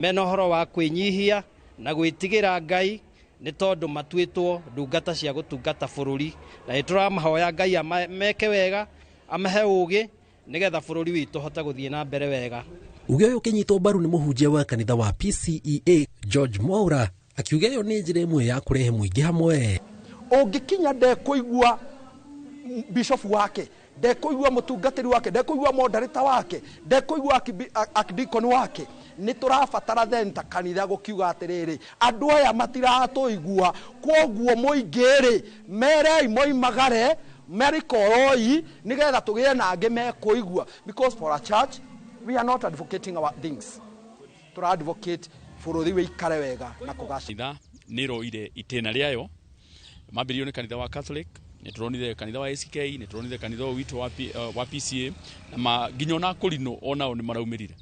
Mena horo wa kwinyihia na gwitigira Ngai ni tondu matwitwo ndungata cia gutungata bururi na nituramahoya Ngai ameke wega amahe ugi nigetha bururi witu hota guthie na mbere wega. Uge uyu kinyitwo mbaru ni muhunjia wa kanitha wa PCEA George Mwaura akiuga yo ni njira imwe ya kurehe muingi hamwe. Ungikinya ndekuigua bishop wake, ndekuigua mutungatiri wake, ndekuigua moderator wake, ndekuigua akidikon wake, ni turabatara thenta kanitha gukiuga atiriri andu aya matiratuigua kwoguo muingiri mere moimagare merikoroi nigetha tugie na ange mekuigua, because for a church we are not advocating our things, to advocate bururi wikare wega na kugacira niro ire itena riayo mambiriyo ni kanitha wa Catholic, ni turonire kanitha wa ACK, ni turonire kanitha witu wa PCA na maginyo na kurino onao ni maraumirire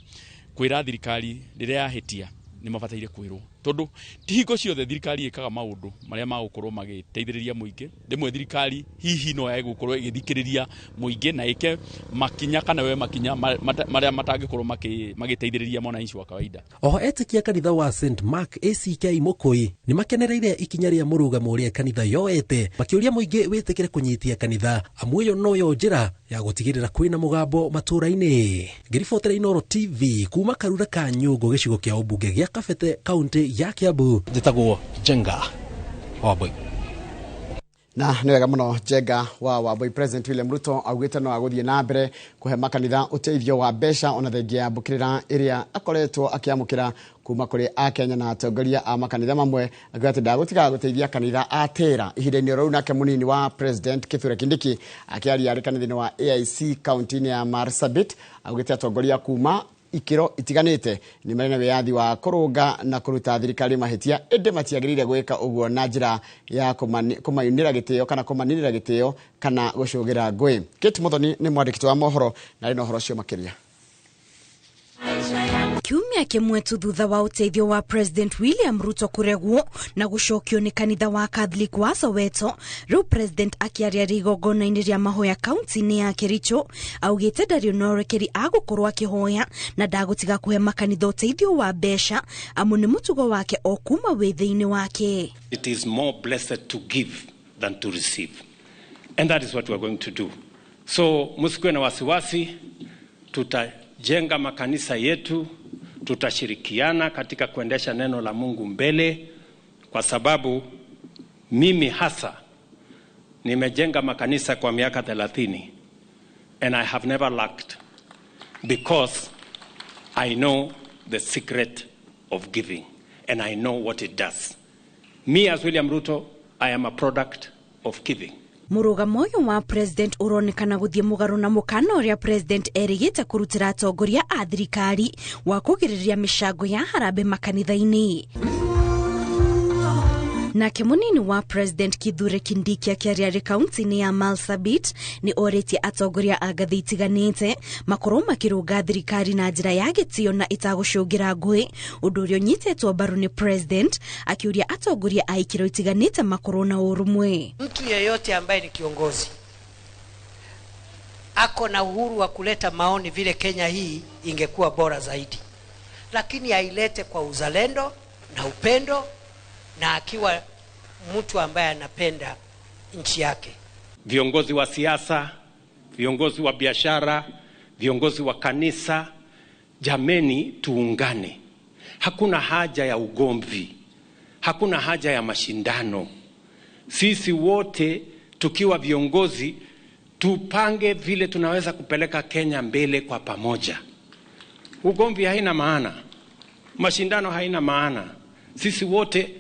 kwira thirikari riria yahitia ni mabataire kwirwo tondu tihingo ciothe thirikari ikaga maundu maria magukorwo magiteithiriria muingi. Rimwe thirikari hihi no ya gukorwo igithikiriria muingi na ike makinya kana we makinya maria matangikorwo magiteithiriria mwananchi wa kawaida. Oho etikia kanitha wa St Mark ACK Mukui ni makenereire ikinya ria murugamo ria kanitha yoete makiuria muingi witikire kunyitia kanitha amwe no yo njira ya gutigirira kwina mugambo maturaini. Ngiribotera Inoro TV kuma Karura ka Nyungu gicigo kia ubunge gia Kabete kaunti ya Kiambu. Jitagwo Jenga Wambui. Na ni wega muno Jenga wa Wambui. President William Ruto augite no aguthie na mbere kuhe makanitha uteithio wa mbeca ona thengia mbukirira iria akoretwo akiamukira kuma kuri Akenya na atongoria a makanitha mamwe agwate ndagutiga guteithia kanitha atera ihinda-ini rĩu. Nake munini wa President Kithure Kindiki akiaria ari kanitha wa AIC kaunti ya Marsabit augite atongoria kuma ikiro itiganite ni marina wiathi wa kurunga na kuruta thirikari mahitia ende matiagirire gweka uguo na njira ya kumayunira gitio kana kumaninira gitio kana gucugira ngui. Kate Muthoni ni mwandiki wa mohoro na rino horo cio makiria. Kiumia kimwe tu thutha wa uteithio wa President William Ruto kuregwo na gucokio ni kanitha wa Catholic wa Soweto, riu President akiaria rigongona-ini ria mahoya kaunti-ini ya Kericho augite ndari norekeri agukorwo akihoya na ndagutiga kuhe makanitha uteithio wa mbeca amu ni mutugo wake o kuma withe-ini wake. It is more blessed to give than to receive, and that is what we are going to do. So musikwe na wasiwasi, tutajenga makanisa yetu, tutashirikiana katika kuendesha neno la Mungu mbele, kwa sababu mimi hasa nimejenga makanisa kwa miaka 30 and I have never lacked, because I know the secret of giving and I know what it does. Me as William Ruto, I am a product of giving. Murugamo uyu wa President uronekana guthie mugaru na mukana uria President erigite kurutira atongoria a thirikari wa kugiriria mishango ya harambe makanitha-ini. Nake munini wa President Kithure Kindiki akiaria kaunti-ini ya Marsabit ni oritie atongoria a ngathi itiganite makorwo makirunga thirikari na njira ya gitio na itagucungira ngui, undu uria unyitetwo mbaru ni President akiuria atongoria a ikiro itiganite makorwo na urumwe. Mtu yeyote ambaye ni kiongozi ako na uhuru wa kuleta maoni vile Kenya hii ingekuwa bora zaidi, lakini ailete kwa uzalendo na upendo na akiwa mtu ambaye anapenda nchi yake. Viongozi wa siasa, viongozi wa biashara, viongozi wa kanisa, jameni tuungane. Hakuna haja ya ugomvi, hakuna haja ya mashindano. Sisi wote tukiwa viongozi tupange vile tunaweza kupeleka Kenya mbele kwa pamoja. Ugomvi haina maana, mashindano haina maana. Sisi wote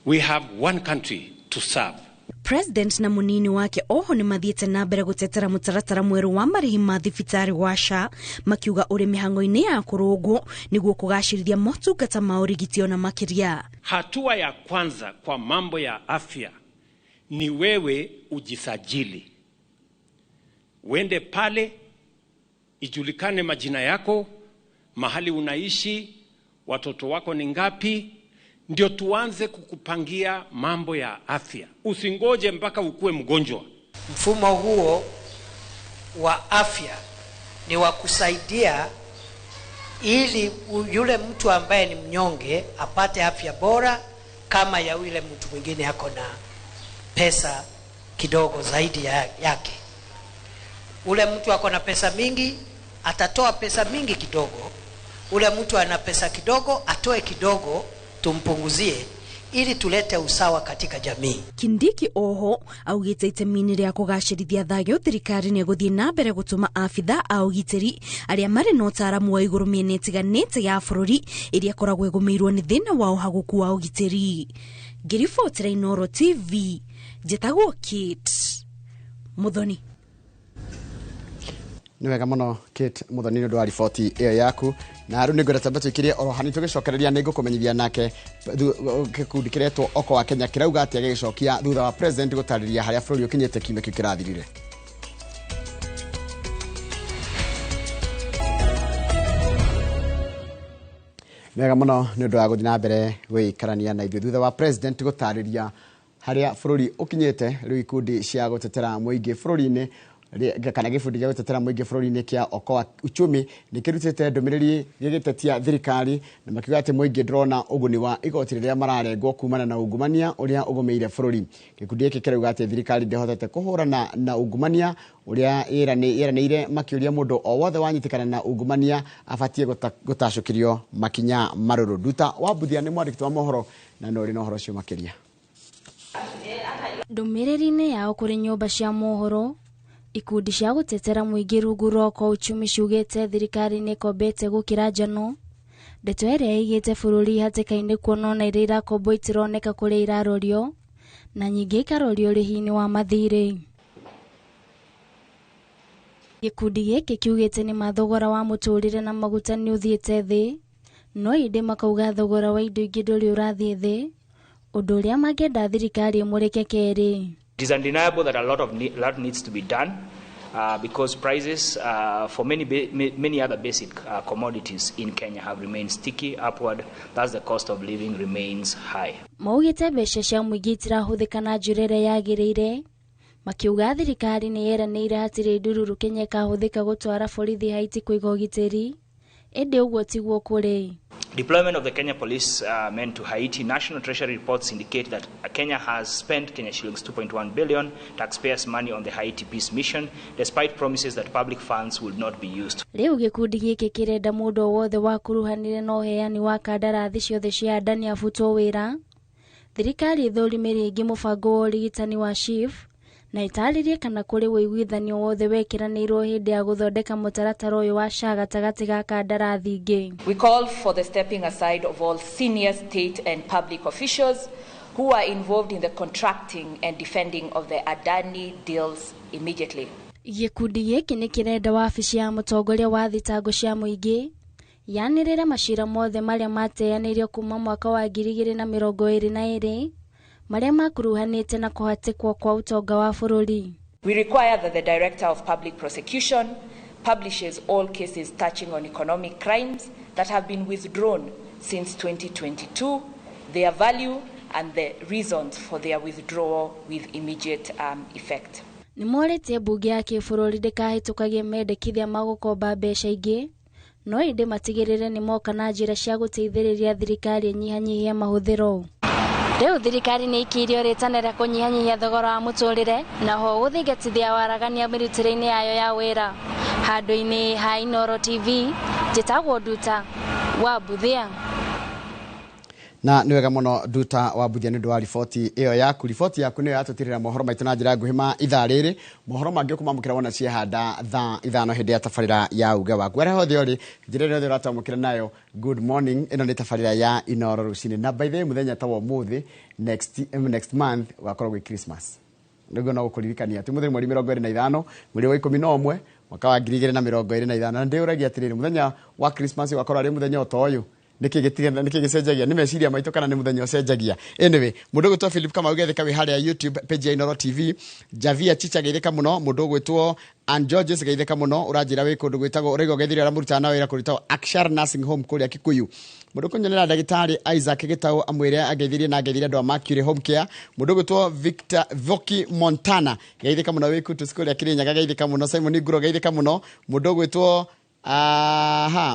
we have one country to serve. President na munini wake oho ni mathiete na mbere gutetera mutaratara mweru wa marihi ma thibitari wa SHA makiuga uri mihango-ini ya kurugwo niguo kugacirithia motungata ma urigitio na makiria. Hatua ya kwanza kwa mambo ya afya ni wewe ujisajili. Wende pale, ijulikane majina yako, mahali unaishi, watoto wako ni ngapi, ndio tuanze kukupangia mambo ya afya. Usingoje mpaka ukue mgonjwa. Mfumo huo wa afya ni wa kusaidia ili yule mtu ambaye ni mnyonge apate afya bora kama ya yule mtu mwingine ako na pesa kidogo zaidi yake. Ule mtu ako na pesa mingi atatoa pesa mingi kidogo, ule mtu ana pesa kidogo atoe kidogo, tumpunguzie ili tulete usawa katika jamii. Kindiki oho augite itemini ria kugacirithia thayũ thirikari ni guthie na mbere gutuma afitha a ugitiri aria mari na utaramu wa iguru miene itiganite ya bururi iria koragwo igumirwo ni thina wa uhaguku wa ugitiri. Ngiribotera Inooro TV, njĩtagwo Kate Muthoni. Nĩ wega mũno Kate Muthoni nĩ ũndũ wa riboti ĩyo yaku. Na rĩu nĩ ngwenda tambe tũikirie oro hani tũgĩcokereria nĩ ngũkũmenyithia nake gĩkundi kĩretwo Oko wa Kenya kĩrauga atĩ gĩgĩcokia thutha wa president gũtarĩria harĩa bũrũri ũkinyĩte kiumia kĩu kĩrathirire. Mega mũno nĩ ũndũ wa gũthiĩ na mbere gwĩkarania na ithuĩ thutha wa president gũtarĩria harĩa bũrũri ũkinyĩte. Rĩu ikundi cia gũtetera mũingĩ bũrũri-inĩ kana gĩbundi gĩa gũtetera mũingĩ bũrũri-inĩ kĩa Oko wa Uchumi nĩ kĩrutĩte ndũmĩrĩri gĩgĩtetia thirikari na makiuga atĩ mũingĩ ndũrona ũguni wa igoti rĩrĩa mararengwo kumana na ungumania ũrĩa ũgũmĩire bũrũri. Gĩkundi gĩkĩ kĩrauga atĩ thirikari ndĩhotete kũhũrana na ungumania ũrĩa yeranĩire makĩũria mũndũ o wothe wanyitikana na ungumania abatie gũtacũkĩrio makinya marũrũ. Nduta Wabuthia nĩ mwandĩki wa mohoro na nĩ ũrĩ na ũhoro ũcio makĩria. Ndũmĩrĩri-inĩ yao kũrĩ nyũmba cia mohoro, ikundi cia gũtetera mũingĩ rungu rwa Oko Uchumi ciugĩte thirikari nĩ ĩkombete gũkĩra njano. Ndeto ĩrĩa ĩigĩte bũrũri hatĩka-inĩ kuona ona iria irakombo itironeka kũrĩa irarorio na nyingĩ ikarorio ũrĩhi-inĩ wa mathirĩ. Gĩkundi gĩkĩ kiugĩte nĩ mathogora wa mũtũrĩre na maguta nĩ ũthiĩte thĩ, no ĩndĩ makauga thogora wa indo ingĩ ndũrĩ ũrathiĩ thĩ, ũndũ ũrĩa mangĩenda thirikari ĩmũreke kerĩ. It is undeniable that a lot needs to be done because prices for many other basic commodities in Kenya have remained sticky upward. Thus the cost of living remains high. Maugĩte mbeca cia mũingĩ itirahũthĩka na njĩra ĩrĩa yagĩrĩire, makiuga thirikari nĩ yeranĩire hatirĩ ndururu Kenya ĩkahũthĩka gũtwara borithi Haiti kũiga ũgitĩri, ĩndĩ ũguo tiguo kũrĩ. Deployment of the Kenya police men to Haiti, National Treasury reports indicate that Kenya has spent Kenya shillings 2.1 billion taxpayers' money on the Haiti peace mission, despite promises that public funds would not be used. Rĩu gĩkundi gĩkĩ kĩrenda mũndũ o wothe wakuruhanire na ũheani wa kandarathi ciothe cia Adani abutwo wĩra. Thirikari ĩthũrimĩre ĩngĩ mũbango wa ũrigitani wa SHIF na itarĩrie kana kũrĩ ũiguithanio wothe wekĩranĩirwo hĩndĩ ya gũthondeka mũtaratara ũyũ wa SHA gatagatĩ ga kandarathi ingĩ. We call for the stepping aside of all senior state and public officials who are involved in the contracting and defending of the Adani deals immediately. Gĩkundi gĩkĩ nĩ kĩrenda wabici ya mũtongoria wa thitango cia mũingĩ yanĩrĩre macira mothe marĩa mateanĩirio kuma mwaka wa 2022 marĩa makuruhanĩte na kũhatĩkwo kwa ũtonga wa bũrũri. We require that the Director of Public Prosecution publishes all cases touching on economic crimes that have been withdrawn since 2022, their value and the reasons for their withdrawal with immediate effect. Nĩ morĩtie mbunge ya kĩbũrũri ndĩkahĩtũkagie mendekithia ma gũkomba mbeca ingĩ, no ĩndĩ matigĩrĩre nĩ moka na njĩra cia gũteithĩrĩria thirikari ĩnyihanyihie mahũthĩro. Rĩu thirikari nĩ ikirio rĩtanĩra kũnyihanyihia thogora wa mũtũrĩre na ho gũthingatithia waragania mĩrutĩre-inĩ yayo ya wĩra. Handũ-inĩ ha Inooro TV, njĩtagwo Nduta Wabuthia. Na nĩ wega mũno Nduta Wabuthia nĩ ũndũ wa riboti ĩyo yaku. Riboti yaku nĩyo yatũtirĩra mohoro maitũ na njĩra nguhĩ ma ithaa rĩrĩ. Mohoro mangĩ ũkũmamũkĩra wona ciehanda thaa ithano hĩndĩ ya tabarĩra ya uge waku. Arĩa hothe ũrĩ njĩra ĩrĩa yothe ũratamũkĩra nayo, good morning. Ĩno nĩ tabarĩra ya Inooro rũcinĩ. Na by the way mũthenya ta wa ũmũthĩ next month wakoragwo Christmas. Nĩguo no gũkũririkania atĩ mũthenya mweri 25 mweri wa 11 mwaka wa 2025. Na ndĩũragia atĩrĩrĩ mũthenya wa Christmas wakorwo arĩ mũthenya o ta ũyũ. Niki gĩcenjagia nĩ meciria maitũ kana nĩ mũthenya ũcenjagia. Anyway, mũndũ gwĩtwo Philip Kamau getheka wĩ harĩa YouTube page ya Inooro TV. Javia Chicha geitheka mũno, mũndũ gwĩtwo Ann Georges geitheka mũno, ũranjĩra wĩ kũndũ gwĩtagwo Ũraigo gethirĩra mũrutana na wĩra kũrutwo Akshar Nursing Home kũrĩa Kikuyu. Mũndũ kũnyonera ndagĩtarĩ Isaac Gĩtaũ amwĩre ageithirie na ageithirie andũ a Mercury Home Care. Mũndũ gwĩtwo Victor Voki Montana geitheka mũno wĩ kutu school ya Kirinyaga geitheka mũno. Simon Nguro geitheka mũno. Mũndũ gwĩtwo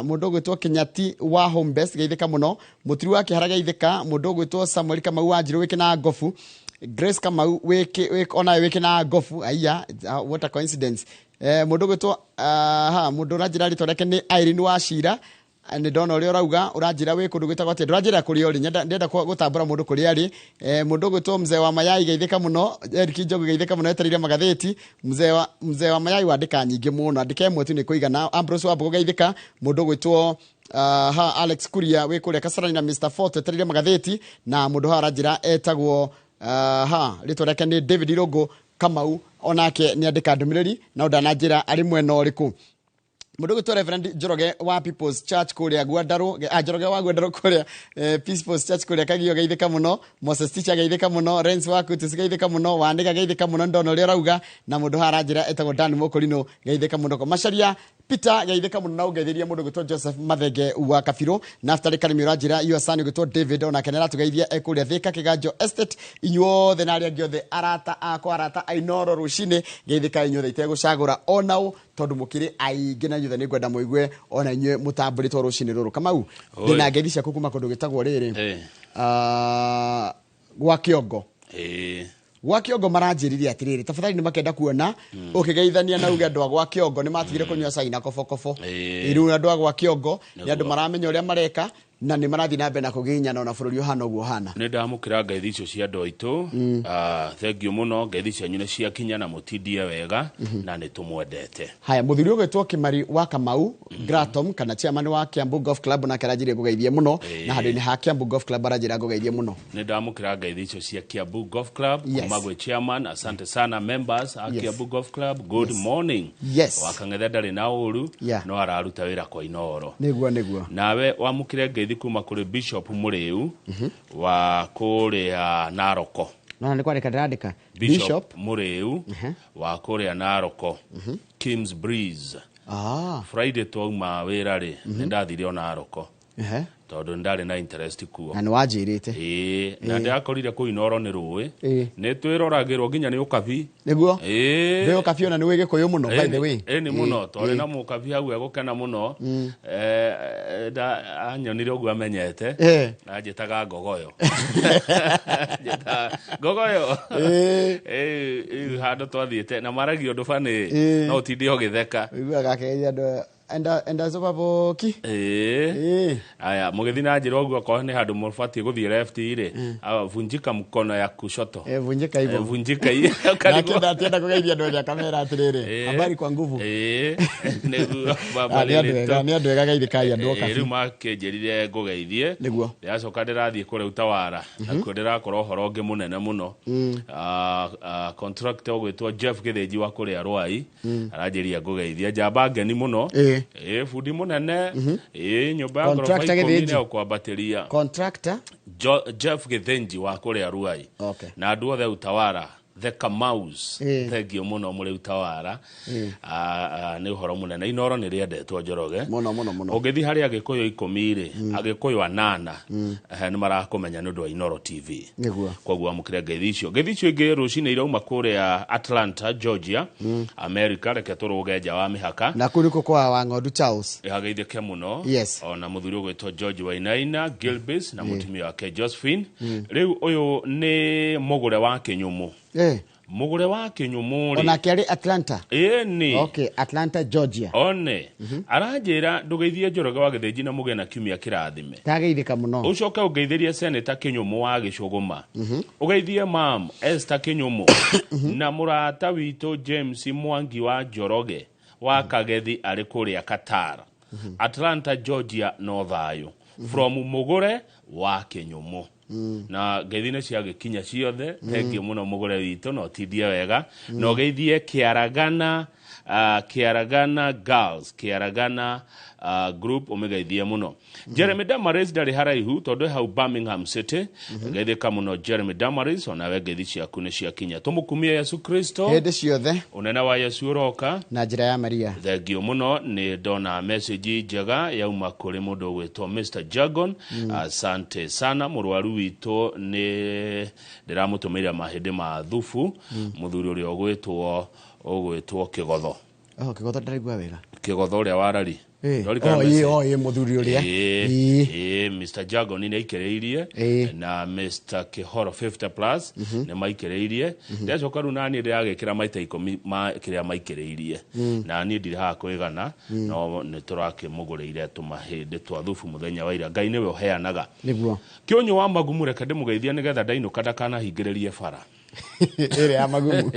mundu gwitwo Kenyati wa Home Best geithika muno mutiru wake haraga ithika mundu gwitwo Samuel Kamau wa Njiru wiki na gofu Grace Kamau wiki ona wiki na gofu aya what a coincidence mundu gwitwo mundu rajira ritwa reke ni Irene wa Shira ni ndona uri urauga uranjira wi kundu gwitagwo ati nduranjira kuri uri ndenda gutambura mundu kuri ari mundu gwitwo mzee wa Mayai geithika muno Eric Njogu geithika muno etarire magatheti mzee wa Mayai wandika nyingi muno andika imwe tu ni kuigana Ambrose wa Mbogo geithika mundu gwitwo Alex Kuria wi kuria Kasarani na Mr Fort etarire magatheti na mundu haranjira etagwo ritwa reke ni David Irogo Kamau onake ni andika ndumiriri na ndanajira ari mwena uriku mundu gwitwo Reverend Njoroge wa People's Church kuria Gwandaru Njoroge wa Gwandaru kuria People's Church kuria Kagio geithika muno Moses Ticha geithika muno Renz wa Kutis geithika muno Wandika geithika muno ndona uri rauga na mundu haranjira etagwo Dan Mokorino geithika muno ko Macharia Peter geithika muno na ugeithiria mundu gwitwo Joseph Mathenge wa Kabiro na after Karimi ranjira iyo asani gwitwo David ona kenera tugeithia ekuria Thika Kiganjo Estate inyuothe na aria giothe arata arata ainoro rucine geithika inyuothe itegucagura onao tondu mukiri aingi na inyuothe ni ngwenda muigue ona inyue mutamburitwo rucine ruru Kamau ndina ngeithi cia kuma kundu gitagwo riri gwa Kiongo gwa Kiongo maranjiriria atiriri tafadhali ni makenda kuona ukigeithania na uge andu gwa Kiongo ni matigire kunywa cai na kofokofo iru andu gwa Kiongo ni andu maramenya uria mareka na ni marathi na mbere na kuginya na bururi uhana uguo hana ni ndamukira ngeithi icio cia andu aitu thank you muno ngeithi cia nyune cia kinya na mutindie wega na ni tumwendete haya muthuri ugitwo Kimari wa Kamau Gratom kana chairman wa Kiambu Golf Club na karajire gugeithie muno na handu-ini ha Kiambu Golf Club arajira gugeithie muno ni ndamukira ngeithi icio cia Kiambu Golf Club kumagwe chairman asante sana members a Kiambu Golf Club good morning wakangethe ndari na uru no araruta wira kwa inoro niguo nawe wamukire ngeithi kuma kuri Bishop Muriu wa kuria Naroko na ni kwani kadandika Bishop Muriu wa kuria Naroko Kim's Breeze Friday twauma wira ri ndathire ona Naroko tondu ndari na interest kuo na wanjirite na ndakorire ku inoro ni ruwe ni twiroragirwo ginya ni ukabi niguo ni ukabi ona ni wige kuyu muno by the way ni muno tori na mukabi hagu egukena muno anyonire ugu amenyete ajitaga ngogoyo ngogoyo hado twathiete na maragio ndufani no tindi ogitheka ugaga keia ndo enda zobaboki aya mugethi na njira ogwo ko ni handu mufati guthie left ire vunjika mkono ya kushoto vunjika hivyo vunjika hiyo karibu natenda kugeithia ndo ya kamera atiriri habari kwa nguvu niguo baba lele ni andu ega geithika ya ndo kafi ruma kejerire ngugeithie niguo yacoka ndirathie kure utawara na kwendera korwo horonge munene muno contract ogwitwo Jeff Githinji wa kure Arwai aranjiria ngugeithia jamba ngeni muno fudi munene nyumba ya gorofa ikumi kwa bateria contractor Jeff Githinji wa kule Arwai na andu othe utawara the Kamaus thank you muno muri utawara ni uhoro munene inoro ni riendetwo Njoroge muno ugithi hari agikuyu 10 agikuyu 8 ni marakumenya nundu wa Inoro TV niguo koguo amukire ngeithi icio ingi rucine irauma kure Atlanta Georgia America reke turugeja wa mihaka na kuriko kwa wa Ng'ondu Charles ageithike muno ona muthuri ugwitwo George Wainaina Gilbis na mutumia wake Josephine riu uyu ni mugure wa Kinyumu mugure wa Kinyumu ona keri Atlanta ni Atlanta Georgia one aranjira ndugeithie Njoroge wa Githinji na mugena kiumia kirathime tageithika muno ucoke ugeithirie Senator Kinyumu wa Gicuguma ugeithie mam Esther Kinyumu na murata witu James Mwangi wa Njoroge wa Kagethi ari kuria Qatar Atlanta Georgia no thayo from mugure wa Kinyumu na geithine cia gikinya ciothe thank you muno mugure witu no tindie wega no geithie Kiaragana Girls Kiaragana group omegeithie muno Jeremy Damaris ndari haraihu tondu hau Birmingham City geithika muno Jeremy Damaris ona we ngeithi ciaku ni cia kinya tumukumie Yesu Kristo hende ciothe unena wa Yesu uroka na njira ya Maria thank you muno ni dona message njega yauma kuri mundu gwitwo Mr Jagon asante sana murwaru witu ni ndiramutumira mahindi ma thufu muthuri uri ogwitwo Kigotho Kigotho ndarigwa wega Kigotho ria warari muthuri uria Mr Jago ni aikireirie na Mr Kihoro 50 plus ne maikireirie ndacoka ru nani ndiragekira maita 10 ma kiria maikireirie na ni ndiri ha kwigana no ni turakimuguriire tumahindi twa thufu muthenya wa ira Ngai niwe uheanaga niguo kionyo wa magumu reke ndimugeithia nigetha ndainuka ndakana hingiririe bara ere ya magumu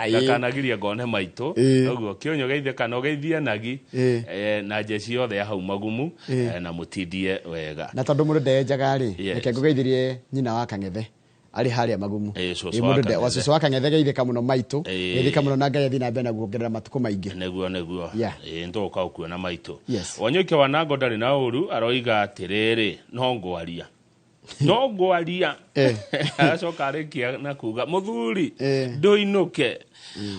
ndakanagiria ngone maito uguo kionyo geithie kana ugeithie nagi na jeshi yothe ya hau magumu na mutindie wega na tondu mundu ndejaga ri reke ngugeithirie nyina wa Kang'ethe ari haria magumu mundu wacucu wa Kang'ethe geithika muno maito geithika muno na Ngai athi na mbere na guongerera matuko maingi neguo ndoka ukuona maito Wanyoike wa Nango ndari na uru aroiga atiriri no ngwaria acoka arikia na kuga muthuri ndoinuke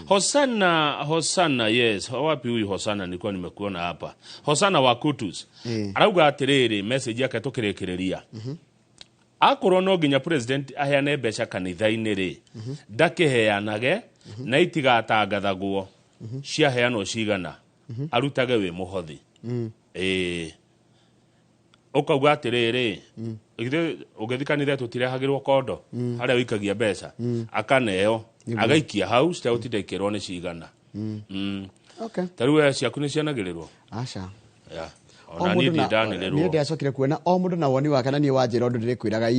Hosana yes wapi huyu Hosana nilikuwa nimekuona hapa Hosana wa Kutus arauga atiriri message yake tukirekereria akorwo no nginya president aheane mbeca kanitha-inĩ ri ndakiheanage na itigatangathagwo ciaheanwo cigana arutage wi muhothi ukauga atiriri ugithikanithe tutirehagirwo kondo haria wikagia mbeca akaneo agaikia hau citagutindekirwo ni cigana tariwe ciaku ni cianagirirwo aca ona ni ndidanirwo ni ndiacokire kuona o mundu na woni wake na ni wanjira undu ndirikwiraga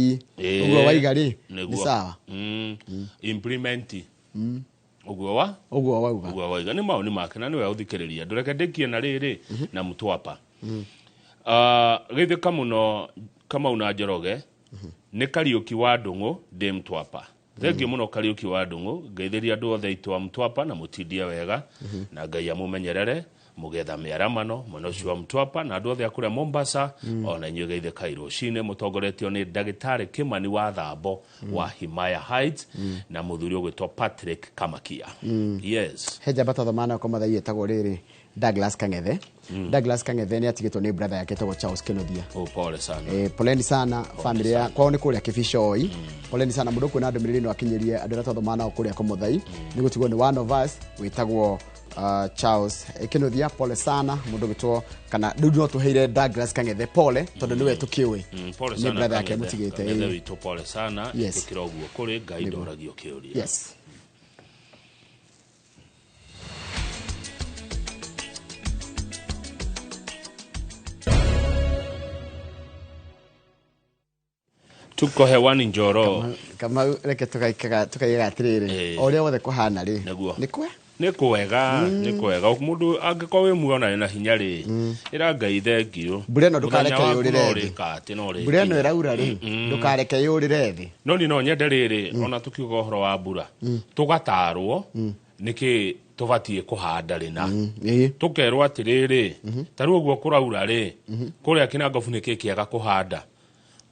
uguo waiga ri ni sawa implement uguo waiga ni maoni make na niwe uthikiriria ndureke ndikie na riri na Mtwapa githika muno kama una Njoroge ni Kariuki wa Ndung'u ndi Mtwapa thengio muno Kariuki wa Ndung'u ngeithiria andu othe itwa Mtwapa na mutindia wega na Ngai amumenyerere mugetha miaramano muno cio Mtwapa na andu othe akuria Mombasa ona inyu geithika irucine mutongoretio ni Ndagitari Kimani wa Thambo wa Himaya Heights na muthuri ugwitwa Patrick Kamakia yes heja bata thamana kwa mathai etagwo riri Douglas Kang'ethe Douglas Kang'ethe ni atigitwo ni brother yake etagwo Charles Kenothia pole sana poleni sana family ya kwao ni kuria Kibishoi poleni sana mundu kwina ndumiriri no akinyirie andu ratho thamana kuria kwa muthai ni gutigwo ni one of us witagwo Charles Kenothia pole sana mundu gitwo kana ndu tuheire Douglas Kang'ethe pole tondu niwe tukiwe pole sana ni brother yake mutigite Kang'ethe witu pole sana tukira uguo kuri Ngai ndoragio kiuria yes tuko hewani Njoro kama reke tukaiga atiriri oria wothe kuhana ri ni kwega mundu angiko wi muona na hinya ri ira Ngai thengio bureno ndukareke yurire thi bureno iraura ri ndukareke yurire thi no nyende riri ona tukiuga uhoro wa mbura tugatarwo niki tubatie kuhanda rina tukerwo atiriri taru uguo kuraura ri kuria Kinangofu niki kiega kuhanda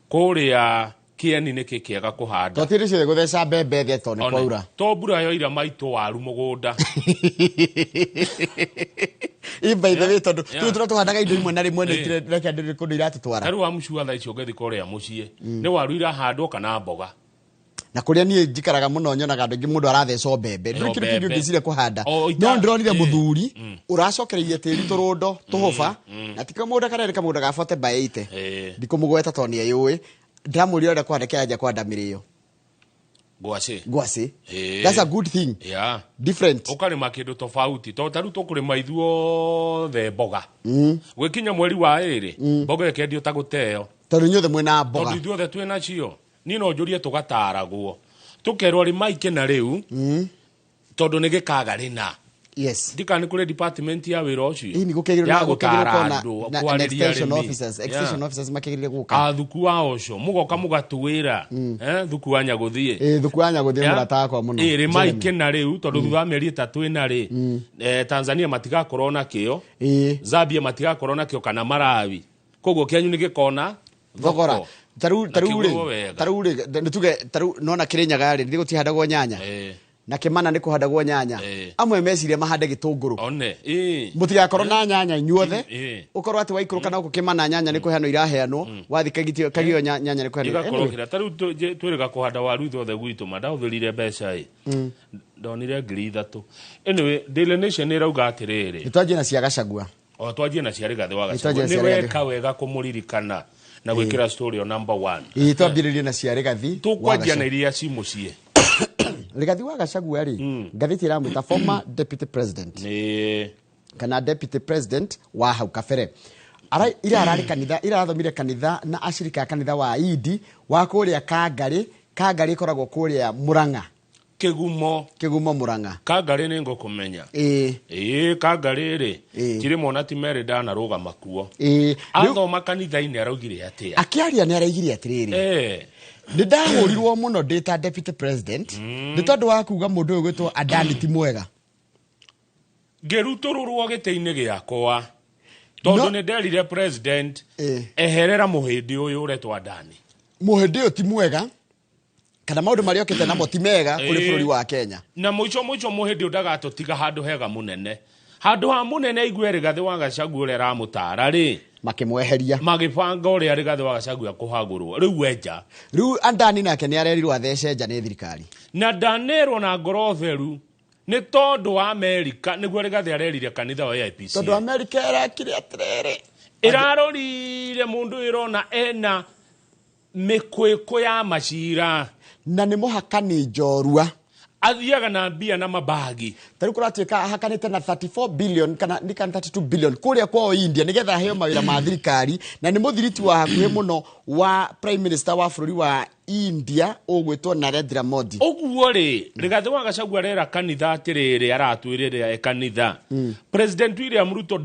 kuria Kieni niki kiega kuhanda totiri cio gutheca mbembe the to ni kwaura to mbura yo ira maito waru mugunda by the way tondu tu tuhandaga indo imwe na rimwe ni reke ndiri kundu iratutwara taru wa mucua tha icio ngethi kuria mucie ni waru irahandwo kana mboga na kuria nie njikaraga muno nyonaga andu mundu aratheca mbembe ndiri kindu kingi ngicire kuhanda no ndironire muthuri uracokereirie tiri turundo tuhuba na tika mundu karereka mundu gafote by 80 ndikumugweta to ni ayui ndamuri ora kwandika aja kwa ndamirio gwasi that's a good thing different ukarima kindu tofauti to taru tukurima ithuo the mboga gwikinya mweri wa iri mboga ekendio taguteo tondu nyothe mwena mboga tondu ithuothe twina cio ni no njurie tugataragwo tukerwo ri maike na riu tondu ni gikaga rina yes ndikani kule department ya wira ucio ni gukegirwo na extension officers makegirire guka athuku wa ucio mugoka mugatuwira thuku wa Nyaguthie thuku wa Nyaguthie murata kwa muno ri maike na riu tondu thutha meri 3 ina ri Tanzania matigakorwo na kio Zambia matigakorwo na kio kana Malawi koguo kianyu ni gikona thogora taru nituge nona Kirinyaga ri gutihandagwo nyanya na Kimana ni kuhandagwo nyanya amwe meciria mahande gitunguru one mutigakorwo na nyanya inyuothe ukorwo ati waikuruka na Kimana nyanya ni kuheanwo iraheanwo wathikagitio kagio nyanya ni kuheanwo igakorwo taru twiriga kuhanda waru thothe gwitu mandahuthirire mbeca ndonire 3,000 anyway Daily Nation irauga atiriri nitwanjie na cia Gachagua o twajie na ciarĩ Gathĩ wa Gachagua nĩ weka wega kũmũririkana na gwĩkĩra story o number 1 twambĩrĩrie na ciarĩ Gathĩ tũkwanjia na iria ci mũciĩ Rigathi wa Gachagua ngathĩti ĩramwĩta former deputy president kana deputy president wa hau kabere ira ararĩ kanitha irathomire kanitha na ashirika kanitha wa idi wa kũrĩa Kangarĩ koragwo kũrĩa Murang'a Kĩgumo Murang'a Kangarĩ nĩ ngũkũmenya Kangarĩ rĩ kiri mona ti Mary Dana rũgama kuo athoma kanitha-inĩ araugire atĩa akĩaria nĩ araigire atĩrĩrĩ nĩ ndahũrirwo mũno ndĩta deputy president nĩ tondũ wa kuga mũndũ ũyũ gwĩtwo Adani ti mwega ngĩrutũrũrwo gĩtĩ-inĩ gĩakwa tondũ nĩ nderire president eherera mũhĩndĩ ũyũ ũretwo Adani mũhĩndĩ ũyũ ti mwega kana maũndũ marĩa okĩte namo ti mega kũrĩ bũrũri wa Kenya na mũico mũhĩndĩ ndagatũtiga handũ hega mũnene handũ ha mũnene igwe Rigathĩ wa Gachagua ũrĩa aramũtara rĩ makĩmweheria magĩbanga ũrĩa Rigathĩ wa Gachagua kũhagũrwo rĩu enja rĩu Adani nake nĩ arerirwo athece nja nĩ thirikari na ndanerwo na ngoro theru nĩ tondũ wa Amerika nĩguo Rigathĩ arerire kanitha wa IPC tondũ Amerika ĩrakire atĩrĩrĩ ĩrarorire mũndũ ĩrona ena mĩkwĩkũ ya macira na nĩ mũhakani njorua athiaga na mbia na mabagi tarĩ kũratuĩka ahakanĩte na 34 billion kana 32 billion kũrĩa kwao India nĩgetha aheo mawĩra ma thirikari na nĩ mũthiriti wa hakuhĩ mũno wa prime minister wa bũrũri wa India ũgwĩtwo Narendra Modi ũguo rĩ Rigathĩ wa Gachagua arera kanitha atĩrĩrĩ aratwĩrĩra kanitha President William Ruto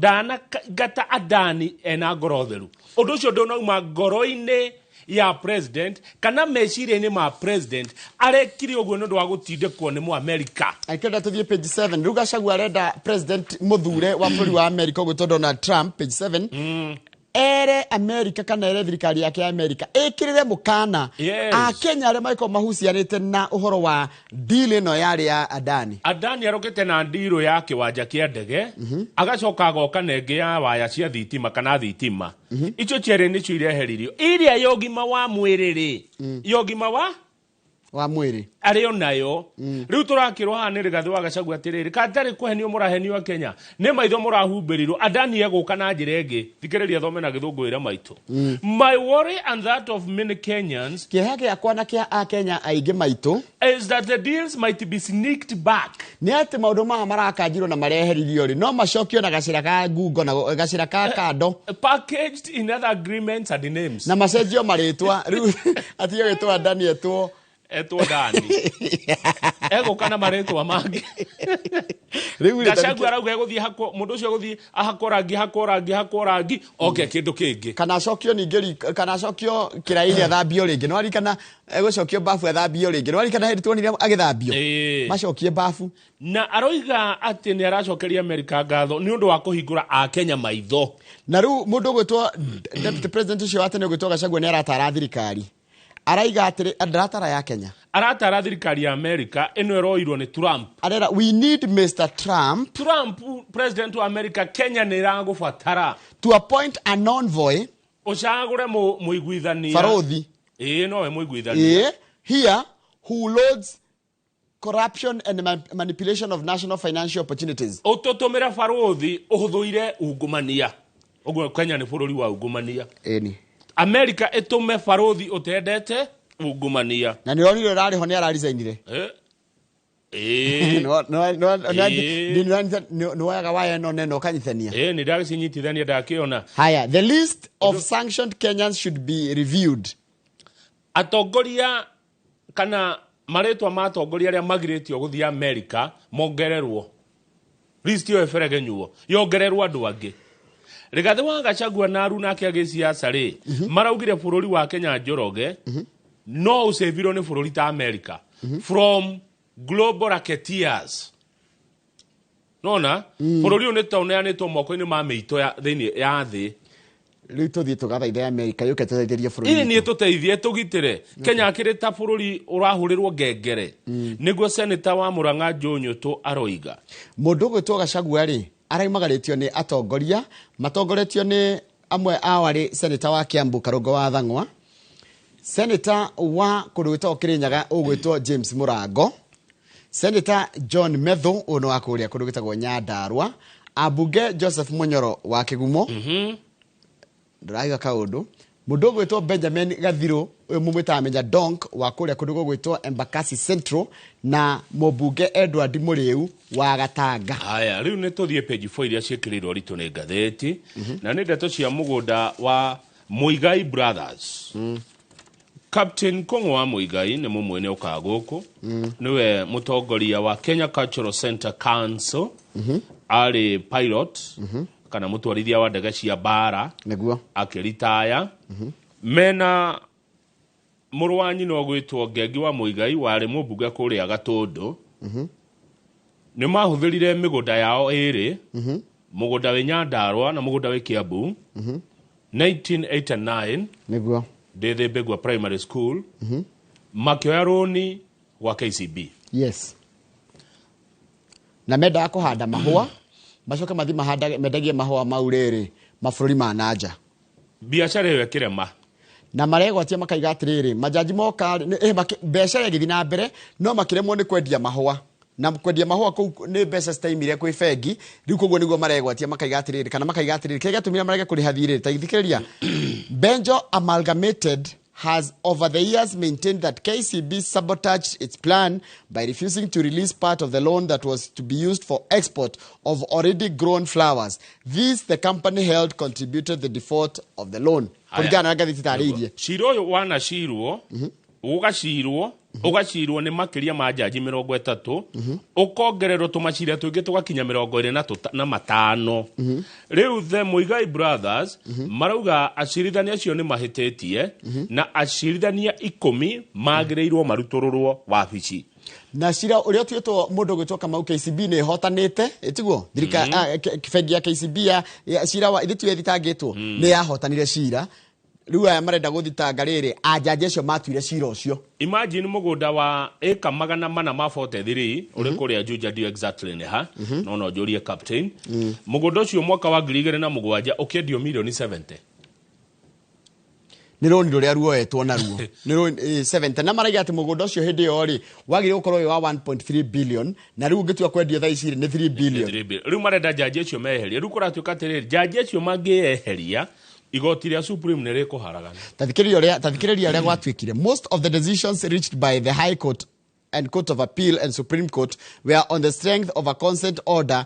gata Adani ena ngoro theru ũndũ ũcio ndũnauma ngoro-inĩ ya president kana meciria-inĩ ma president arekire ũguo nĩ ũndũ wa gũtindĩkwo nĩ Mũamerika aikenda tũthiĩ page 7 rĩu Gachagua arenda president mũthure wa bũrũri wa America ũgwĩtwo Donald Trump page 7 ere America kana ere thirikari yake ya America ĩkĩrĩre mũkana a Kenya arĩa maiko mahucianĩte na ũhoro wa deal ĩno yarĩ ya Adani arokete na ndiro ya kĩwanja kĩa ndege agacoka agoka nenge ya waya cia thitima kana thitima icio cierĩ nĩcio ireheririo iria yogima wa mwĩrĩ rĩ yogima wa mwĩrĩ arĩ onayo rĩu tũrakĩrwo haha nĩ Rigathĩ wa Gachagua atĩrĩrĩ katarĩ kũhenio mũrahenio Kenya nĩ maitho mũrahumbĩrirwo Adani egũka na njĩra ĩngĩ thikĩrĩria thome na gĩthũngũĩra maitũ my worry and that of many Kenyans kĩeha gĩakwa na kĩa a Kenya aingĩ maitũ is that the deals might be sneaked back nĩ atĩ maũndũ maya marakanjirwo na mareheririo rĩ no macokio na gacĩra ka ngungo na gacĩra ka kando packaged in other agreements and names na macenjio marĩtwa rĩu atige gwĩtwo Adani etwo Adani egũka na marĩtwa mangĩ Gachagua arauga egũthiĩ mũndũ ũcio egũthiĩ ahakwo rangi oke kĩndũ kĩngĩ kana acokio ningĩ kana acokio kĩraĩ-inĩ athambio rĩngĩ nĩ warikana egũcokio bafu athambio rĩngĩ nĩ warikana hĩndĩ tuonire agĩthambio macokie bafu na aroiga atĩ nĩ aracokeria Amerika ngatho nĩ ũndũ wa kũhingũra a Kenya maitho na rĩu mũndũ ũgwĩtwo deputy president ũcio wa tene ũgwĩtwo Gachagua nĩ aratara thirikari araiga atĩrĩ ndaratara ya Kenya aratara thirikari ya America ĩno ĩroirwo nĩ Trump arera we need Mr. Trump president wa America Kenya nĩ ĩragũbatara to appoint a non-voy ũcagũre mũiguithania barothi nowe mũiguithania here who loads corruption and manipulation of national financial opportunities ũtũtũmĩra barothi ũhũthũire ungumania ũguo Kenya nĩ bũrũri wa ungumania America ĩtũme barothi ũtendete ungumania na nĩ onire rarĩho nĩ ararizainire nĩ waga waya no neno kanyithania nĩ ndagĩcinyitithania ndakĩona haya the list of sanctioned Kenyans should be reviewed atongoria kana marĩtwa ma atongoria arĩa magirĩtio gũthiĩ America mongererwo list ĩyo ĩberegenyuo yongererwo andũ angĩ Rigathĩ wa Gachagua na Aruna ake agĩciaca rĩ maraugire bũrũri wa Kenya Njoroge no ũcevirwo nĩ bũrũri ta America from global racketeers nona bũrũri ũyũ nĩ taũneanĩtwo moko-inĩ ma mĩito thĩinĩ ya thĩ rĩu tũthiĩ tũgathaitha America yũke tũteithĩrie bũrũri niĩ tũteithie tũgitĩre Kenya akĩrĩ ta bũrũri ũrahũrĩrwo ngengere nĩguo seneta wa Murang'a Njũnyũtũ aroiga mũndũ ũgwĩtwo Gachagua rĩ araimagarĩtio nĩ atongoria matongoretio nĩ amwe ao arĩ seneta wa Kiambu Karũngo wa Thang'wa seneta wa kũndũ gwĩtagwo Kĩrĩnyaga ũgwĩtwo James Mũrango seneta John Methu ũno wa kũrĩa kũndũ gwĩtagwo Nyandarua Abunge Joseph Munyoro wa Kigumo ndaiga kaundu mundu gwitwo Benjamin Gathiro uyu mumwita amenya Donk wa kuria kundu gwitwo Embakasi Central na mubunge Edward Muriu wa Gatanga. Haya riu ni tuthie page 4 iria cikirirwo ritu ni ngatheti na ni ndeto cia mugunda wa Muigai Brothers. Captain Kongo wa Muigai ni mumwene ukaguku niwe mutongoria wa Kenya Cultural Center Council ari pilot kana mutwarithia wa ndege cia bara niguo akiritaya mena murwanyi no gwitwo Ngegi wa Muigai wari mubunge kuria Gatundu ni mahuthirire migunda yao iri mugunda we Nyandarua na mugunda we Kiambu 1989 niguo Ndethe Begwa Primary School makioya roni wa KCB. Yes. Na menda kuhanda mahua macoke mathi mahanda mendagie mahua maurere mabũrũri ma nanja. Biashara yo kirema Na maregwatia makaiga atiriri majaji moka biashara githi na mbere no makiremwo ni kwendia mahua na kwendia mahua ku ni mbeca citaimire kwi bengi riu koguo niguo maregwatia makaiga atiriri kana makaiga atiriri kega tumira marege kuri hathire ta ithikiriria Benjo Amalgamated has over the years maintained that KCB sabotaged its plan by refusing to release part of the loan that was to be used for export of already grown flowers. This, the company held, contributed the default of the loan. Shiro yo wana shiro, ugashirwo ni makiria ma jaji 30 ukongererwo tumacira twingi tugakinya 25 riu the Muigai Brothers marauga acirithania acio ni mahitetie na acirithania 10 magireirwo marutururwo wabici na cira uria twetwo mundu gwitwo Kamau KCB ni hotanite etiguo thirika bengi ya KCB ya cira wa ithitu ethitangitwo ni yahotanire cira riu aya marenda guthitanga riri ajaji acio matuire cira ucio. Imagine mugunda wa eka 443 uri kuria Juja dio exactly ni ha no jurie captain mugunda ucio mwaka wa 2007 ukiendio milioni 70 ni roni ruria ruoetwo naruo ni roni 70 na maraiga ati mugunda ucio hindi yo ri wagire gukorwo wa 1.3 billion na riu ngitua kwendio thaa ici ni 3 billion riu marenda jaji acio meheria riu kuratuika atiriri jaji acio mangieheria igoti ria supreme ni rikuharagana tathikiriria ria gwatwikire most of the decisions reached by the High Court and Court of Appeal and Supreme Court were on the strength of a consent order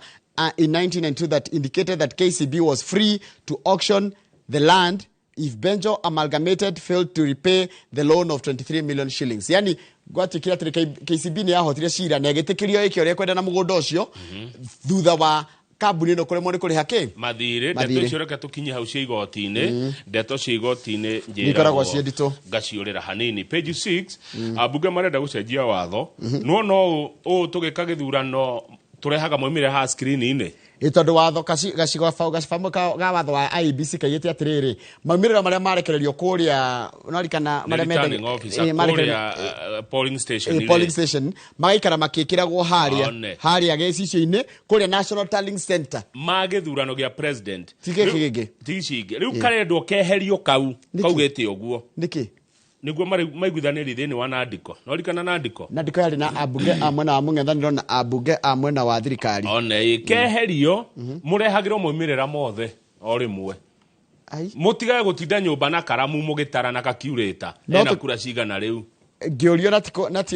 in 1992 that indicated that KCB was free to auction the land if Benjo Amalgamated failed to repay the loan of 23 million shillings. Yani gwatwikira ati KCB ni yahotire cira na gitikirio ikio ria kwenda na mugunda ucio thutha wa kabuni no kure moni kuri hake mathire ndeto icio reka tukinye hau cia igoti-ini ndeto cia igoti-ini njira ciendito gaciurira hanini page 6 abunge marenda gucenjia watho no tugika githurano turehaga moimire ha screen-ini itondu watho gacigo ga watho wa IBC kaigite atiriri maumirira maria marekererio kuria unarikana maria menda polling station magaikara makikiragwo haria gecicio-ini kuria National Tallying Center magithurano gia president tigigi riu karendwo keherio kau kaugite uguo niki niguo maiguithaniri thini wa Nandiko norikana Nandiko yari na abunge amwena wa mung'ethaniro na abunge amwena wa thirikari one keherio murehagirwo moimirira mothe o rimwe mutigae gutinda nyumba na karamu mugitara na calculator ena kura cigana riu ngiorio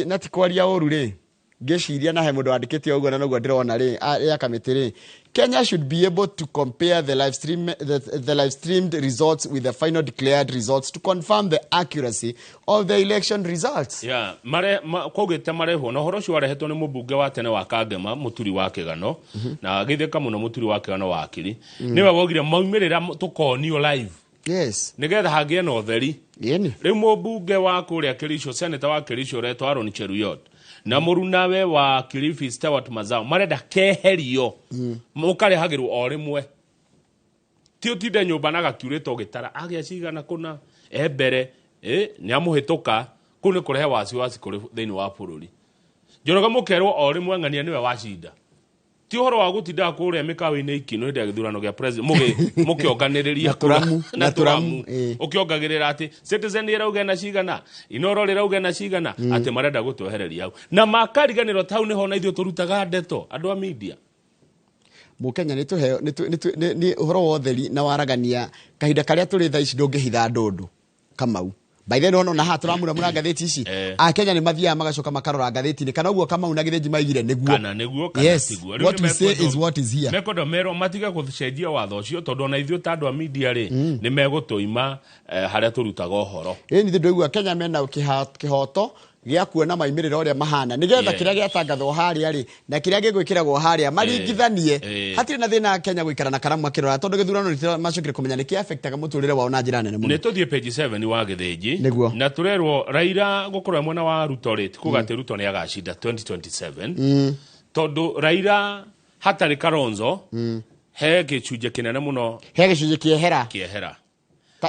nati kwaria uru ri ngeciria na he mundu andikite uguo na noguo ndirona ri ya kamiti ri Kenya should be able to compare the live streamed results with the final declared results to confirm the accuracy of the election results. Yeah, kwaugite mareho no horo cio warehetwo ni mubunge wa tene wa Kangema muturi wa Kigano na githeka muno muturi wa Kigano wa Akiri niwe wogire maumirira tukonio live. Yes. Nigetha hagie no theri. Riu mubunge wa kuria Kirisho senator wa Kirisho retwa Aaron Cheruyot na murunawe wa Kilifi Stewart Mazao marenda keherio mukarehagirwo o rimwe ti utinde nyumba na gakurite ugitara agia cigana kuna ebere ni amuhituka kune kurehe wasi kuri thini wa bururi Njoroge mukerwo o rimwe ng'ania niwe wacinda ti horo wa gutinda kuria mikawe-ini ikino ndi githurano gia president mukionganiriria na turamu ukiongagirira ati citizen irauga na cigana inoro rirauga na cigana ati marenda gutwehereria hau na makariganirwo tau niho na ithio turutaga ndeto andu a media Mukenya ni uhoro wa theri na waragania kahinda karia turi tha ici ndungihitha ndundu Kamau. By then ono na Kũmuramura Magathĩti ici a Kenya ni mathia magacoka makarora ngathĩti ni kana uguo Kamau na Gĩthĩnji maigire niguo kana niguo kana tiguo. What we say is what is here. Mekodo mero matiga gucenjia watho ucio tondu na ithuĩ ta andũ a media ri ni megũtũima haria tũrutaga ũhoro. Ni ndĩraigua Kenya mena kĩhoto gĩa kuona maimirĩro ũrĩa mahana nigetha kĩrĩa gĩatangathwo harĩa ri na kĩrĩa gĩgwĩkĩragwo harĩa maringithanie hatirĩ na thĩna Kenya gũikara na karamu akĩrora tondu gĩthurano macokire kũmenya nĩ kĩaffectaga mũtũrĩre wao na njĩra nene mũno. Nĩ tũthiĩ page 7 wa Gĩthĩnji na tũrerwo Raila gũkorwo mwena wa Ruto rĩ kugatĩ Ruto nĩ agacinda 2027 tondu Raila hatarĩ Kalonzo he gĩcunjĩ kĩnene mũno he gĩcunjĩ kĩehera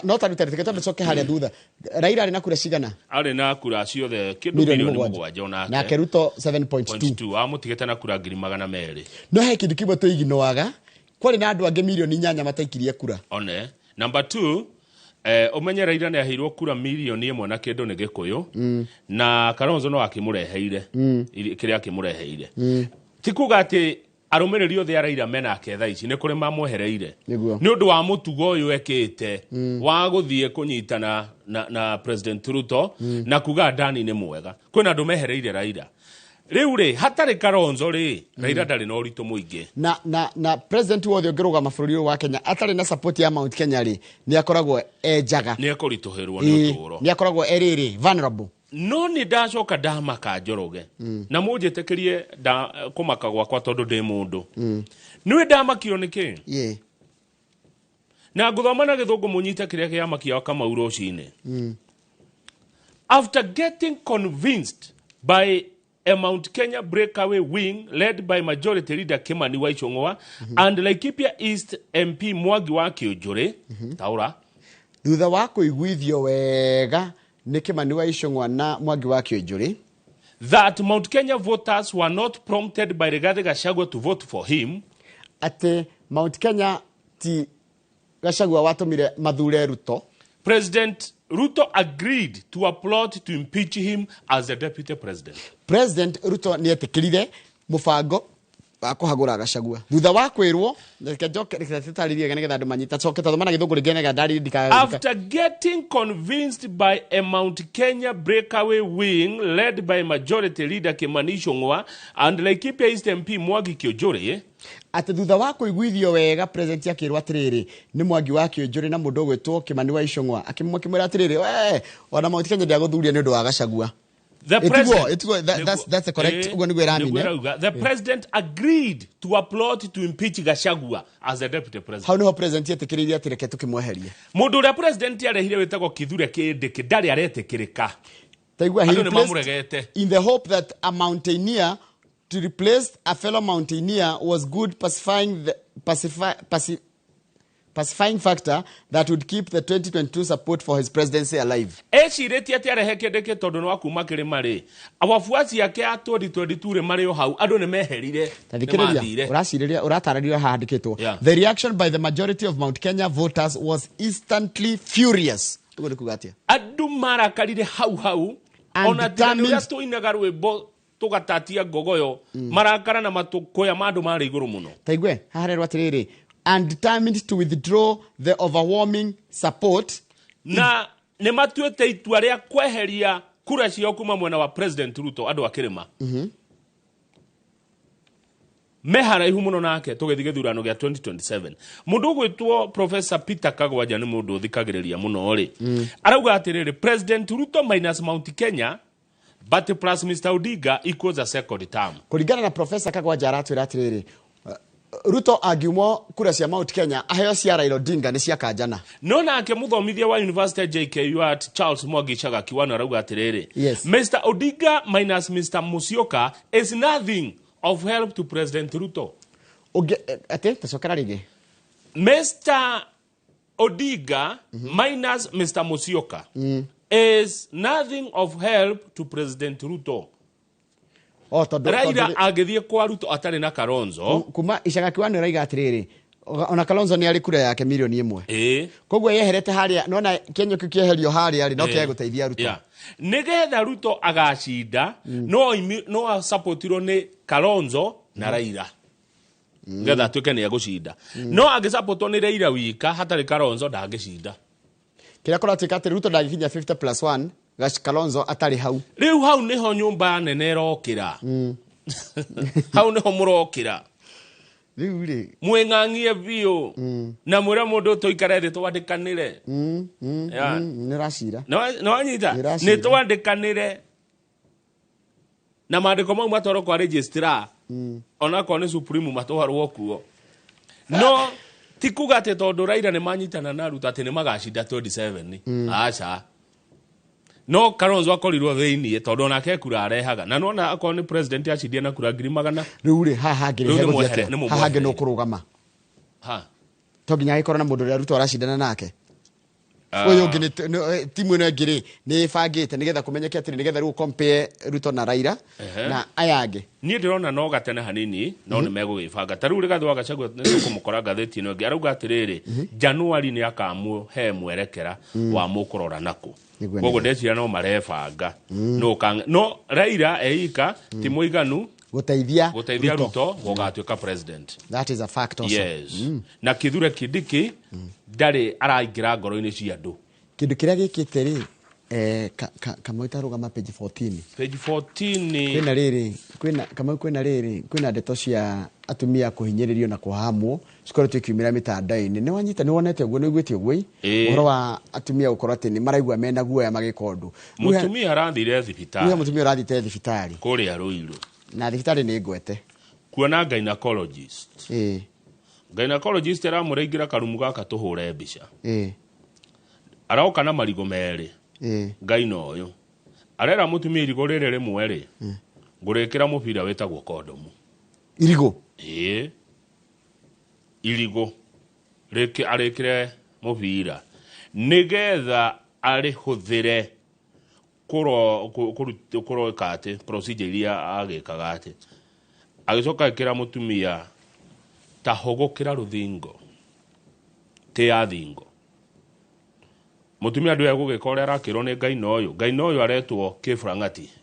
no tarutarite tondu coke haria thutha Raila ari na kura cigana ari na kura ciothe kindu milioni 7 na Keruto 7.2 amutigete na kura 200,000 no he kindu kibwe tuiginoaga kwari na andu ange milioni 8 mataikirie kura one number 2 umenye Raila ni aheirwo kura milioni 1 na kindu ni Gĩkũyũ na Kalonzo no akimureheire kiria akimureheire tikuga ati arũmĩrĩri othe Raila menake tha ici nĩ kũrĩ mamwehereire nĩ ũndũ wa mũtugo ũyũ ekĩte wa gũthiĩ kũnyitana na President Ruto na kuga Adani nĩ mwega kwĩna andũ mehereire Raila rĩu rĩ hatarĩ Kalonzo rĩ Raila ndarĩ na ũritũ mũingĩ na president wothe ũngĩrũgama bũrũri wa Kenya atarĩ na support ya Mount Kenya rĩ nĩ akoragwo enjaga nĩ ekũritũhĩrwo nĩ ũtũũro nĩ akoragwo erĩrĩ vulnerable no ni ndacoka ndamaka Njoroge na mũnjĩtĩkĩrie kũmaka gwakwa tondũ ndĩ mũndũ nĩwe ndamakio nĩkĩ na ngũthoma na Gĩthũngũ mũnyite kĩrĩa kĩamakia Kamau rũcinĩ after getting convinced by a Mount Kenya breakaway wing led by majority leader Kimani wa Ichung'wa and Laikipia East MP Mwangi wa Kĩũnjũrĩ taura thutha wa kũiguithio wega ni Kimani wa Ichung'wa na Mwangi wa Kĩũnjũrĩ that Mount Kenya voters were not prompted by Rigathi Gachagua to vote for him ate Mount Kenya ti Gachagua watumire mathure Ruto President Ruto agreed to applaud to impeach him as the deputy president. President Ruto ni etikirire mubango wa kuhagura Gachagua thutha wa kwirwo after getting convinced by a Mount Kenya breakaway wing led by majority leader Kimani Ichung'wa and Laikipia East MP Mwangi Kĩũnjũrĩ ati thutha wa kuiguithio wega president akirwa atiriri ni Mwangi wa Kĩũnjũrĩ na mundu gwitwo Kimani wa Ichung'wa akimwira atiriri we ona Mount Kenya ndiaguthuria ni undu wa Gachagua. The president, that's correct. The president agreed to applaud to impeach Gachagua as the deputy president. How no president yetikiriria atireke tukimweheria. Mundu ria president arehire wetagwo Kithure Kindiki ndari aretikirika. In the hope that a mountaineer to replace a fellow mountaineer was good pacifying factor that would keep the 2022 support for his presidency alive. Ecirĩtie ati arehe Kindiki tondu no akuma kĩrĩma rĩ awafuasi yake a 2022 rĩ marĩ o hau andũ nĩ meherire uratarĩria handĩkĩtwo the reaction by the majority of Mount Kenya voters was instantly furious. Andũ marakarire hau ona tĩrĩa tũinaga rwĩmbo tũgatatia ngogoyo marakara na matukoya mandu mari iguru muno taigwe haharerwa atiriri and determined to withdraw the overwhelming support na ne matuete itua ria kweheria kura cio kuma mwena wa President Ruto andu akirima mehara ihu muno nake tugethige thurano gya 2027 mundu gwitwo Professor Peter Kagwanja ni mundu thikagiriria muno ri arauga atiriri President Ruto minus Mount Kenya but plus Mr. Odiga equals a second term. Kuringana na Professor Kagwanja aratwira atiriri Ruto agiumo kura cia Mount Kenya aheo cia Raila Odinga ni cia kanjana. No nake muthomithia wa University JKU at Charles Mwangi Chagaki wana rauga atiriri Mr. Odiga minus Mr. Musyoka is nothing of help to President Ruto. Ate tasokara rigi. Mr. Odiga minus Mr. Musyoka is nothing of help to President Ruto. Raila agethie kwa Ruto atari na Kalonzo kuma Icagaki wana raiga atiriri ona Kalonzo ni ari kura yake milioni 1 kogwo yeherete haria nona Kenya kukieherio haria ari no keguteithia Ruto nigetha Ruto agacinda no supportirwo ni Kalonzo na Raila getha tuke ni agucinda no agisapotwo ni Raila wika hatari Kalonzo ndagicinda kira kora tikate Ruto ndagikinya 50+1 Kalonzo atari hau riu hau niho nyumba nene rokira hau niho murokira riu ri mweng'ang'ie biu na mwira mundu tuikare thi twandikanire ni racira no anyita ni twandikanire na maandiko mau matwaro kwa registrar ona ko ni supreme matwarwo kuo no tikuga ati tondu Raila ni manyitana na Ruto ati ni magacinda 27 acha no Kalonzo akorirwo thiini tondu ona ke kura arehaga na nona akon ni president acindia na kura 100 riu ri haha ngire no kurugama to ginya ikora na mundu ria Ruto aracindana nake uyu ngi timu ino ngiri ni bangite nigetha kumenyeke ati nigetha riu compare Ruto na Raila na ayange ni ndirona no gatene hanini no ni megugibanga ta riu rigathi wa Gachagua ni tukumukora gatheti ino ngi arauga atiriri January ni akamu he mwerekera wa mukurora nako kogo ndeciria no marebanga no Raila eika ti muiganu guteithia Ruto gogatuika president. That is a fact also. Yes. Na Kithure Kindiki ndari araingira ngoro-ini cia andu kindu kiria gikite ri kamoita rugama page 14 kwina riri kwina ndeto cia atumia kuhinyiririo na kuhamwo cikoretwo ikiumira mitandao-ini ni wanyita ni wonete uguo ni gwitio gwi uhoro wa atumia ukorwo ati ni maraigua mena guoya magikondu mutumia arathire thibitari mutumia arathite thibitari kuria Ruiru na thibitari ni ngwete kuona gynecologist gynecologist era murengira karumu gaka tuhure mbica arauka na marigo meri gaino uyu arera mutumia irigo riri rimwe ri ngurikira mubira wetagwo kondomu irigo irigo arikire mubira nigetha arihuthire kuro kate procedure iria agikaga ati agicoka ikira mutumia tahogokira ruthingo te athingo mutumia ndu egugika uria arakirwo ni Ngai no uyu aretwo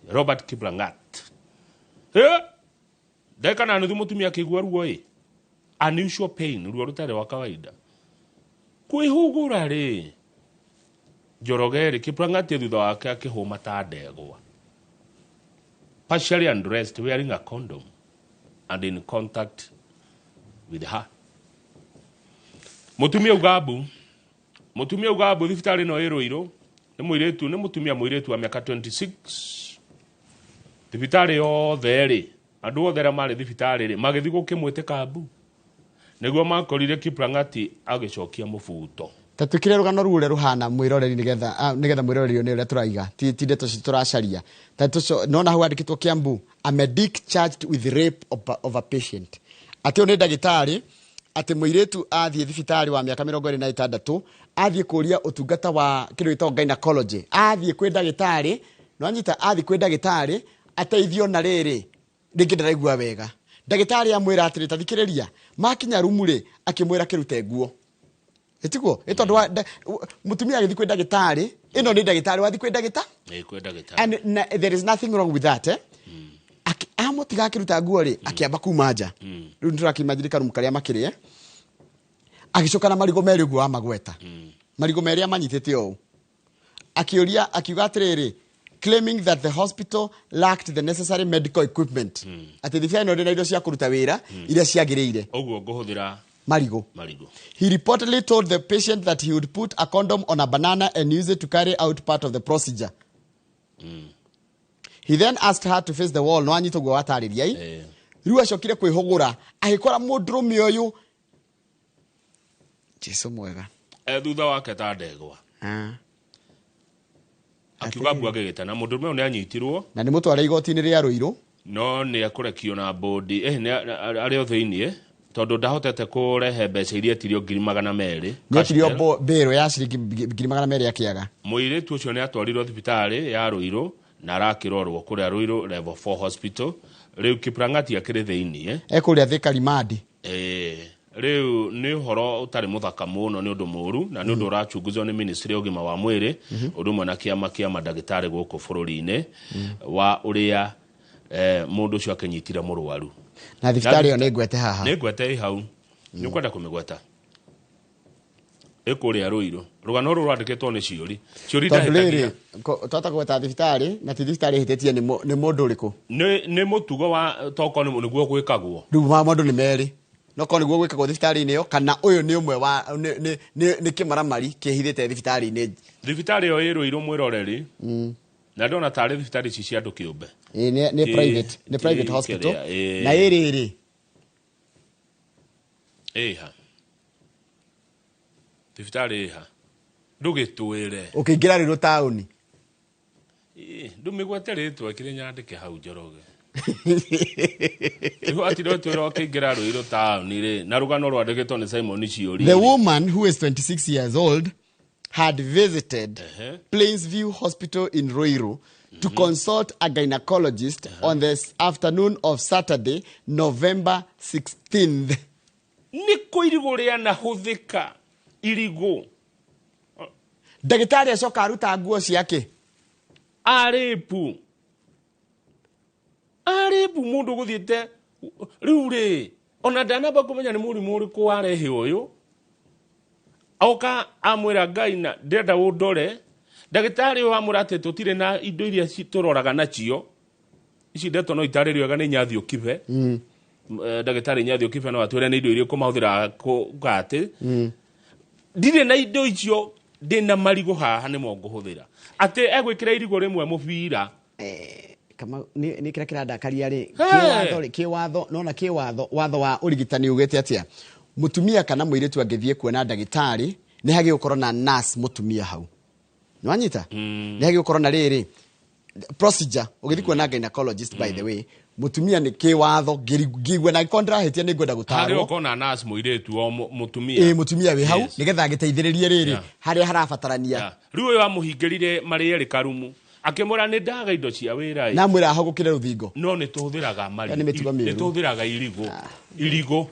Robert Kiplangat ndeka na nuthu mutumia kigwa ruo unusual pain ruo rutare wa kawaida kwihugura ri Jorogeri Kiplangat thutha wake akihuma ta ndegwa partially undressed wearing a condom and in contact with her. Mutumia ugabu thibitari no Ruiru ni mutumia muiretu wa miaka 26 thibitari yothe ri andu othe ra mari thibitari ri magithi gukimwite kambu niguo makorire Kiplangat agicokia mubuto tatukire rugano rure ruhana mwiroreri nigetha mwiroreri ni uria turaiga ti ndeto turacaria tatuco nona hau andikitwo Kiambu a medic charged with rape of a patient ati oni ndagitari ati muiretu athie thibitari wa miaka 26 athie kuria utungata wa kindu gitagwo gynecology athie kwi ndagitari no anyita athie kwi ndagitari ateithio na riri ringi ndaraigua wega ndagitari amwira ati tathikiriria makinya rumuri akimwira kirute nguo etiko etondu mutumia agithi kwi ndagitari ino ni ndagitari wathi kwi ndagitari and there is nothing wrong with that amotiga kiruta nguo ri akiamba kuma nja riu nturakimajirika rumu karia makirie agicoka na marigo meri uguo amagweta marigo meri amanyitite o akiuga atiriri claiming that the hospital lacked the necessary medical equipment ati thibitari no ndina indo cia kuruta wira iria ciagiriire oguo nguhuthira marigo. He reportedly told the patient that he would put a condom on a banana and use it to carry out part of the procedure. He then asked her to face the wall no anyito gwa watariria riu acokire kwihugura agikora mundurume uyu Jesu mwega thutha wake ta ndegwa akiuga bwagegeta na mundurume uyu ni anyitirwo na ni mutware igoti-ini ria Ruiru no ni akurekio na bodi ari o thiini tondu ndahotete kurehe mbeca iria tirio 200,000 netirio bero ya ciringi 200,000 akiaga muiretu ucio ni atwarirwo thibitari ya Ruiru na arakirorwo kuria Ruiru level 4 hospital riu Kiplangat akiri thiini ekuria thika rimadi riu ni horo utari muthaka muno ni undu muru na ni undu urachunguzwo ni ministry ogima wa mwiri undu mwe na kiama kia madagitari guku bururi-ini wa uria mundu cio akenyitira murwaru na thibitari yo negwete haha negwete hau ni kwenda kumigweta ekuria ruiro rugano ru rwandiketwo ni ciuri tahitagia tota gweta thibitari na ti thibitari hitetie ni mundu riku ni mutugo wa toko ni guo gwikagwo riu ma mundu ni meri no ko niguo gwikagwo thibitari-ini yo kana uyu ni umwe wa ni kimaramari kihithite thibitari-ini thibitari yo iruiro mwiroreri na ndona tari thibitari ci cia andu kiumbe ni private hospital na iri ha thibitari ha ndugitwire ukiingira riru tauni ndumigwete ritwa kire nyandike hau Njoroge ati ndo twira ukiingira ruiro tauni ri na rugano rwandiketwo ni Simon Ciuri. The woman who is 26 years old had visited Plainsview Hospital in Ruiru to consult a gynecologist on the afternoon of Saturday, November 16th. Niko irigo ria na huthika irigo. Dagitari acoka aruta nguo ciake. Aripu mundu guthiete riu ri ona ndanamba kumenya ni murimu uriku warehe uyu auka amwira Ngai na ndenda undore dagitari wa murate tutire na indo iria cituroraga nacio ici ndeto no itaririo ga ni Nyathio Kibe dagitari Nyathio Kibe no atwire na indo iria kumahũthĩra kugate ndire na indo icio ndina marigo haha ni mo nguhũthĩra ate egwikira irigo rimwe mubira kama ni kira ndakaria ri kiwatho nona kiwatho watho wa urigitani ugete atia mutumia kana muiritu angithie kuona ndagitari ni hagi ukorwo na nurse mutumia hau nwanyita ni hagi ukorwo na riri procedure ugithi kuona gynecologist by the way mutumia ni kiwatho ngigwe na contrahetia ni ngwenda gutarwo hari ukorwo na nurse muiritu o mutumia mutumia wi hau nigetha agiteithiririe riri hari harabatarania riu uyu amuhingirire mari eri karumu akimura ni ndaga indo cia wira na mwira ahagukire ruthingo no ni tuhuthiraga mari ni tuhuthiraga irigo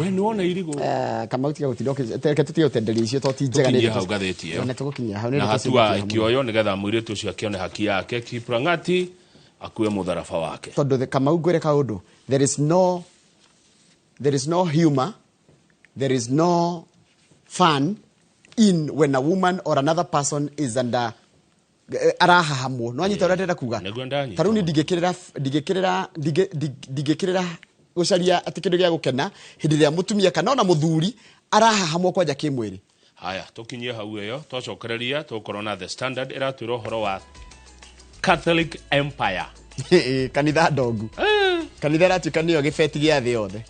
we ni wona irigo kama utiga gutidoke teke tutio tenderi icio to ti njega ni hau gatheti yo na tugukinya hau ni hatua ikioyo nigetha mwiritu ucio akione haki yake Kiprang'ati akuwe mutharaba wake tondu kama ugwire kaundu there is no humor, there is no fun in when a woman or another person is under arahahamwo no anyita urenda kuga taruni digekirira gucaria atikindu gya gukena hindi ya mutumia kana ona muthuri arahahamwo kwanja kimwiri. Haya tukinyie hau eyo twacokereria tukorwo na The Standard iratwira uhoro wa Catholic Empire kanitha ndogu kanitha ratuika niyo gibeti gya thi yothe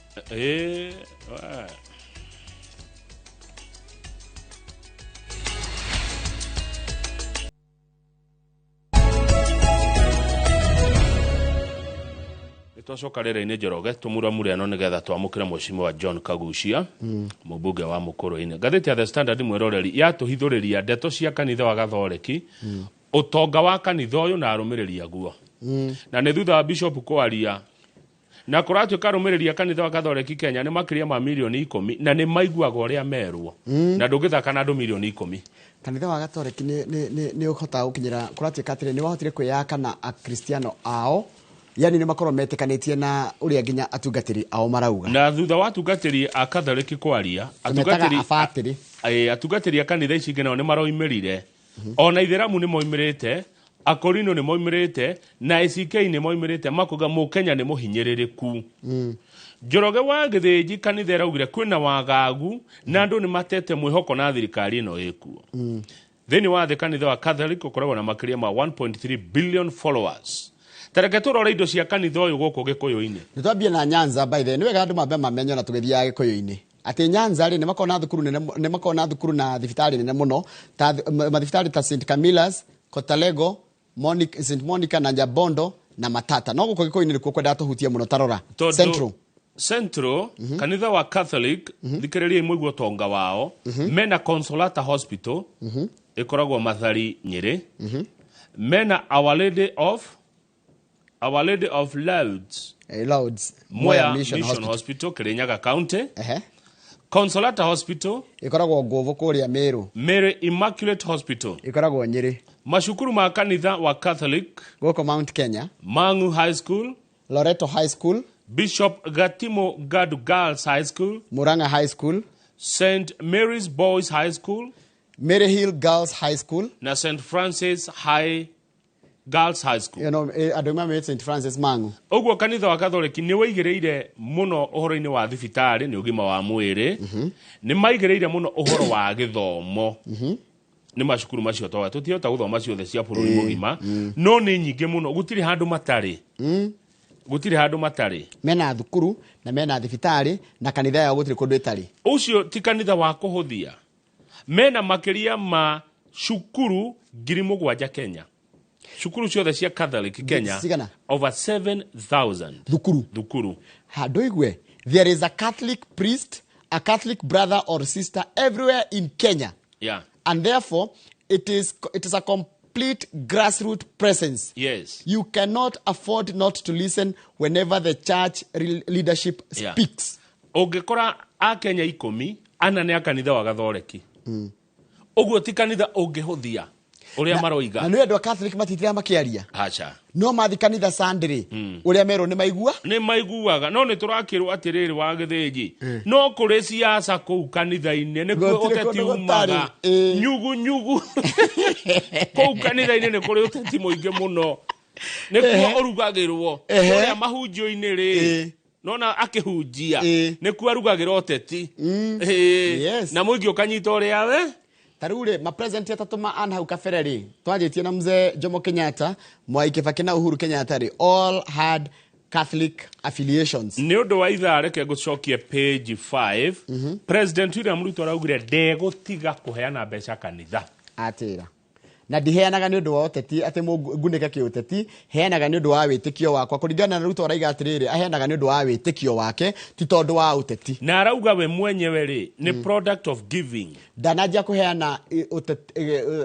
twacokarere-inĩ Njoroge tũmuramure ano nigetha twamũkĩre mheshimiwa wa John Kagucia mũmbunge wa Mũkũrũ-inĩ. Ngathĩti ya The Standard mwĩroreri yatũhithũrĩria ndeto cia kanitha wa Gathoreki ũtonga wa kanitha ũyũ na arũmĩrĩri aguo na nĩ thutha wa bishop kwaria na kũratuĩka arũmĩrĩri a kanitha wa Gathoreki Kenya nĩ makĩria ma milioni 10 na nĩ maiguaga ũrĩa merwo na ndũngĩthaka na andũ milioni 10. Kanitha wa Gathoreki nĩ ũhotaga gũkinyĩra kũratuĩka atĩrĩ nĩ wahotire kwĩyaka na akristiano ao yani ni makoro metekanetie na uria nginya atungatiri ao marauga na thutha wa atungatiri a Katholiki kwaria atungatiri a kanitha ici ngena ni maroimerire ona Itheramu ni moimerete Akorino ni moimerete na ACK ni moimerete makuga Mukenya ni muhinyiririku Njoroge wa Githĩnji kanitha iraugire kwina wagagu na andu ni matete mwihoko na thirikari ino ikuo thini wa the kanitha wa Catholic ukoragwo na makiria ma 1.3 billion followers. Tareke turore indo cia kanitha uyu guku Gikuyu-ini. Nitwambie na Nyanza by the way. Niwe gandu mambe mamenyo na tugithia Gikuyu-ini. Ati Nyanza ri ni makona thukuru na thibitari nene muno. Ta mathibitari ta St Camilla's, Kotalego, St Monica na Njabondo na Matata. No guku Gikuyu-ini ni kwenda tuhutia muno tarora. Central kanitha wa Catholic thikiriria imwe tonga wao mena Consolata Hospital ikoragwo Mathari Nyeri mena Our Lady of Lourdes Moya Mission Hospital Kirinyaga County Consolata Hospital ikoragwo Ngovu kuria Meru Mary Immaculate Hospital ikoragwo Nyeri Mashukuru ma kanitha wa Catholic goko Mount Kenya, Mang'u High School, Loreto High School, Bishop Gatimo Gadu Girls High School, Muranga High School, St. Mary's Boys High School, Mary Hill Girls High School, na St. Francis High Girls High School. You know, adoma me St. Francis Mang'u. Oguo kanitha wa Catholic ni waigereire muno uhoro-ini wa thibitari ni ugima wa mwiri ni maigereire muno uhoro wa githomo ni mashukuru macio twa tutihota guthoma ciothe cia bururi mugima no ni nyingi muno gutiri handu matari gutiri handu matari mena thukuru na mena thibitari na kanitha ya gutiri kundu itari ucio ti kanitha wa kuhuthia mena makiria ma shukuru 7,000 Kenya. Shukuru ciothe cia Catholic Kenya Sigana. over 7,000 thukuru. Hadoigwe, there is a Catholic priest, a Catholic brother or sister everywhere in Kenya. Yeah. And therefore, it is a complete grassroots presence. Yes. You cannot afford not to listen whenever the church leadership speaks. Ungekora a Kenya 10 ana ne akanitha wa Gathoreki. Oguo ti kanitha ungehuthia uria maroiga. Na nĩ andũ a Catholic matitira makiaria. Acha. No mathi kanitha Sunday uria merwo nĩ maigua? Nĩ maiguaga no nĩ turakirwo atiriri wa githĩnji. No kũrĩ siasa kũu kanitha-inĩ nĩ kũrĩ ũteti umaga. Nyugu. Kũu kanitha-inĩ nĩ kũrĩ ũteti mũingĩ mũno. Nĩ kuo ũrugagĩrwo. Ũrĩa mahunjio-inĩ rĩ. Nona akihunjia. Nĩ kuo arugagĩrwo ũteti. Na mũingĩ ũkanyita ũrĩa we. Tarure ma president atatu ma anhau kafereri twajitie na mzee Jomo Kenyatta, Mwai Kibaki na Uhuru Kenyatta all had Catholic affiliations. Ni undu wa ithaa reke gucokie page 5. President William Ruto araugire ndegutiga kuheana mbeca kanitha. Atira. Na ndiheanaga ni undu wa uteti ati mungunike ki uteti, heanaga ni undu wa witikio wakwa kuringana na Ruto araiga atiriri aheanaga ni undu wa witikio wake ti tondu wa uteti. Na arauga we mwenyewe ri ni product of giving. Danajia kuheana uteti